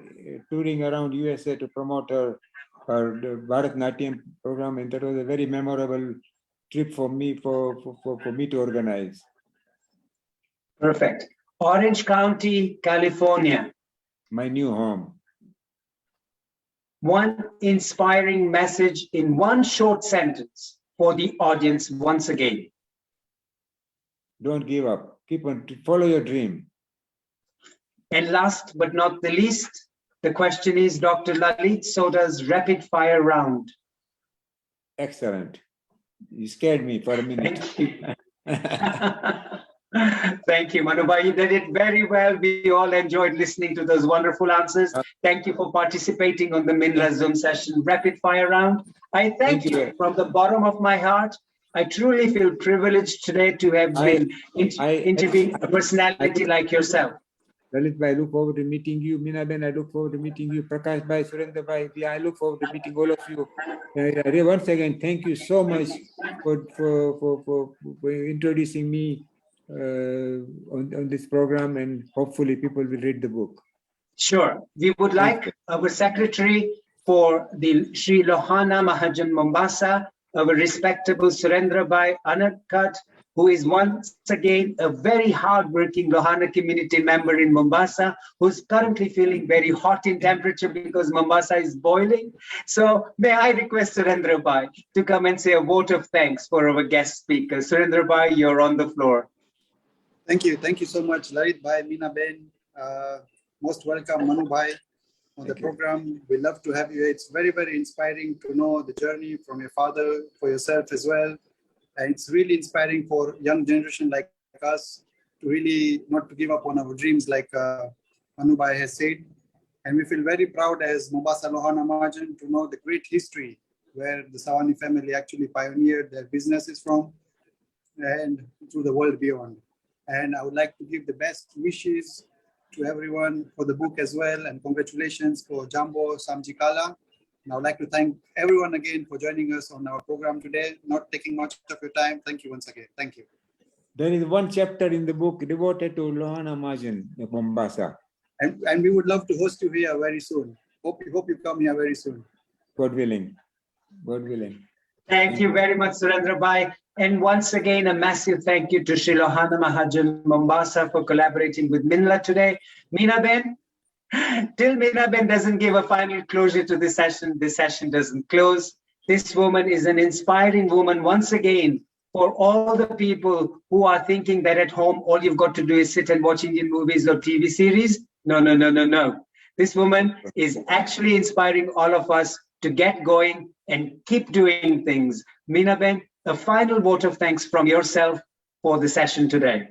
touring around USA to promote her Bharatanatyam program, and that was a very memorable trip for me to organize. Perfect. Orange County, California. My new home. One inspiring message in one short sentence for the audience once again. Don't give up. Keep on, follow your dream. And last but not the least, the question is Dr. Lalit Soda's rapid fire round. Excellent. You scared me for a minute. Thank you. Thank you, Manubhai. You did it very well. We all enjoyed listening to those wonderful answers. Thank you for participating on the MINLA Zoom session rapid fire round. I thank you from the bottom of my heart. I truly feel privileged today to have been interviewing a personality like yourself. Lalit Bhai, I look forward to meeting you. Meena Ben, I look forward to meeting you. Prakash Bhai, Surendra Bhai, I look forward to meeting all of you. Once again, thank you so much for introducing me on this program, and hopefully people will read the book. Sure. We would like our secretary for the Sri Lohana Mahajan Mombasa, our respectable Surendra Bhai Anakkat, who is once again a very hardworking Lohana community member in Mombasa, who's currently feeling very hot in temperature because Mombasa is boiling. So may I request Surendra Bhai to come and say a vote of thanks for our guest speaker. Surendra Bhai, you're on the floor. Thank you. Thank you so much, Lalit Bhai, Meena Ben. Most welcome, Manubhai, on the program. We love to have you. It's very, very inspiring to know the journey from your father, for yourself as well. And it's really inspiring for young generation like us to really not to give up on our dreams, like Manubhai has said. And we feel very proud as Mombasa Lohana Mahajan to know the great history where the Savani family actually pioneered their businesses from and to the world beyond. And I would like to give the best wishes to everyone for the book as well. And congratulations for Jambo Samjikala. And I would like to thank everyone again for joining us on our program today, not taking much of your time. Thank you once again. Thank you. There is one chapter in the book devoted to Lohana Mahajan of Mombasa. And we would love to host you here very soon. Hope you come here very soon. God willing. God willing. Thank you very much, Surendra Bhai. And once again, a massive thank you to Sri Lohana Mahajan Mombasa for collaborating with MINLA today. Meenaben, till Meenaben doesn't give a final closure to this session doesn't close. This woman is an inspiring woman once again for all the people who are thinking that at home all you've got to do is sit and watch Indian movies or TV series. No, no, no, no, no. This woman is actually inspiring all of us to get going and keep doing things. Meenaben, a final vote of thanks from yourself for the session today.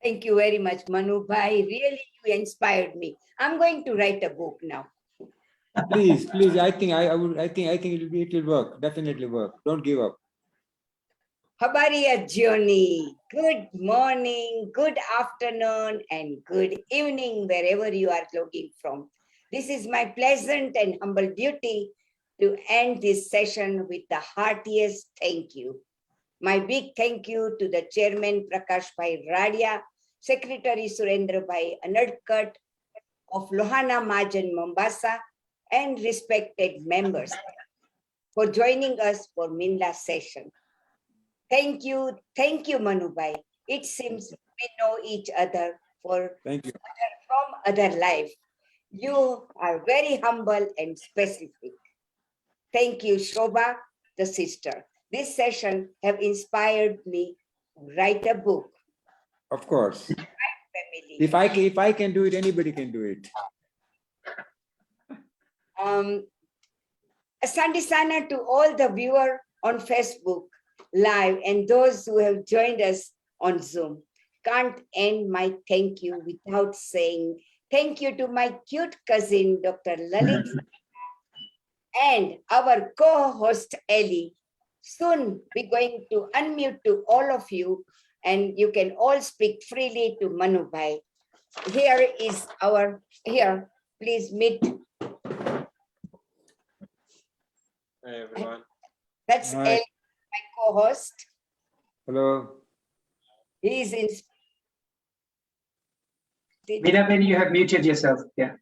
Thank you very much, Manubhai. Really, you inspired me. I'm going to write a book now. Please, I think it will work. Definitely work. Don't give up. Habariya Johnny. Good morning, good afternoon, and good evening, wherever you are logging from. This is my pleasant and humble duty to end this session with the heartiest thank you. My big thank you to the Chairman Prakash Bhai Radia, Secretary Surendra Bhai Anadkat of Lohana Majan Mombasa, and respected members for joining us for MINLA session. Thank you, Manubhai. It seems we know each other Thank you. from other life. You are very humble and specific. Thank you, Shobha, the sister. This session have inspired me to write a book. Of course. Family. If I can do it, anybody can do it. Asante sana to all the viewers on Facebook Live and those who have joined us on Zoom. Can't end my thank you without saying thank you to my cute cousin, Dr. Lalit, and our co-host, Ellie. Soon we're going to unmute to all of you and you can all speak freely to Manubhai. Here, please meet. Hey, everyone. That's Hi. Ellie, my co-host. Hello. He is in. Meenaben, you have muted yourself. Yeah.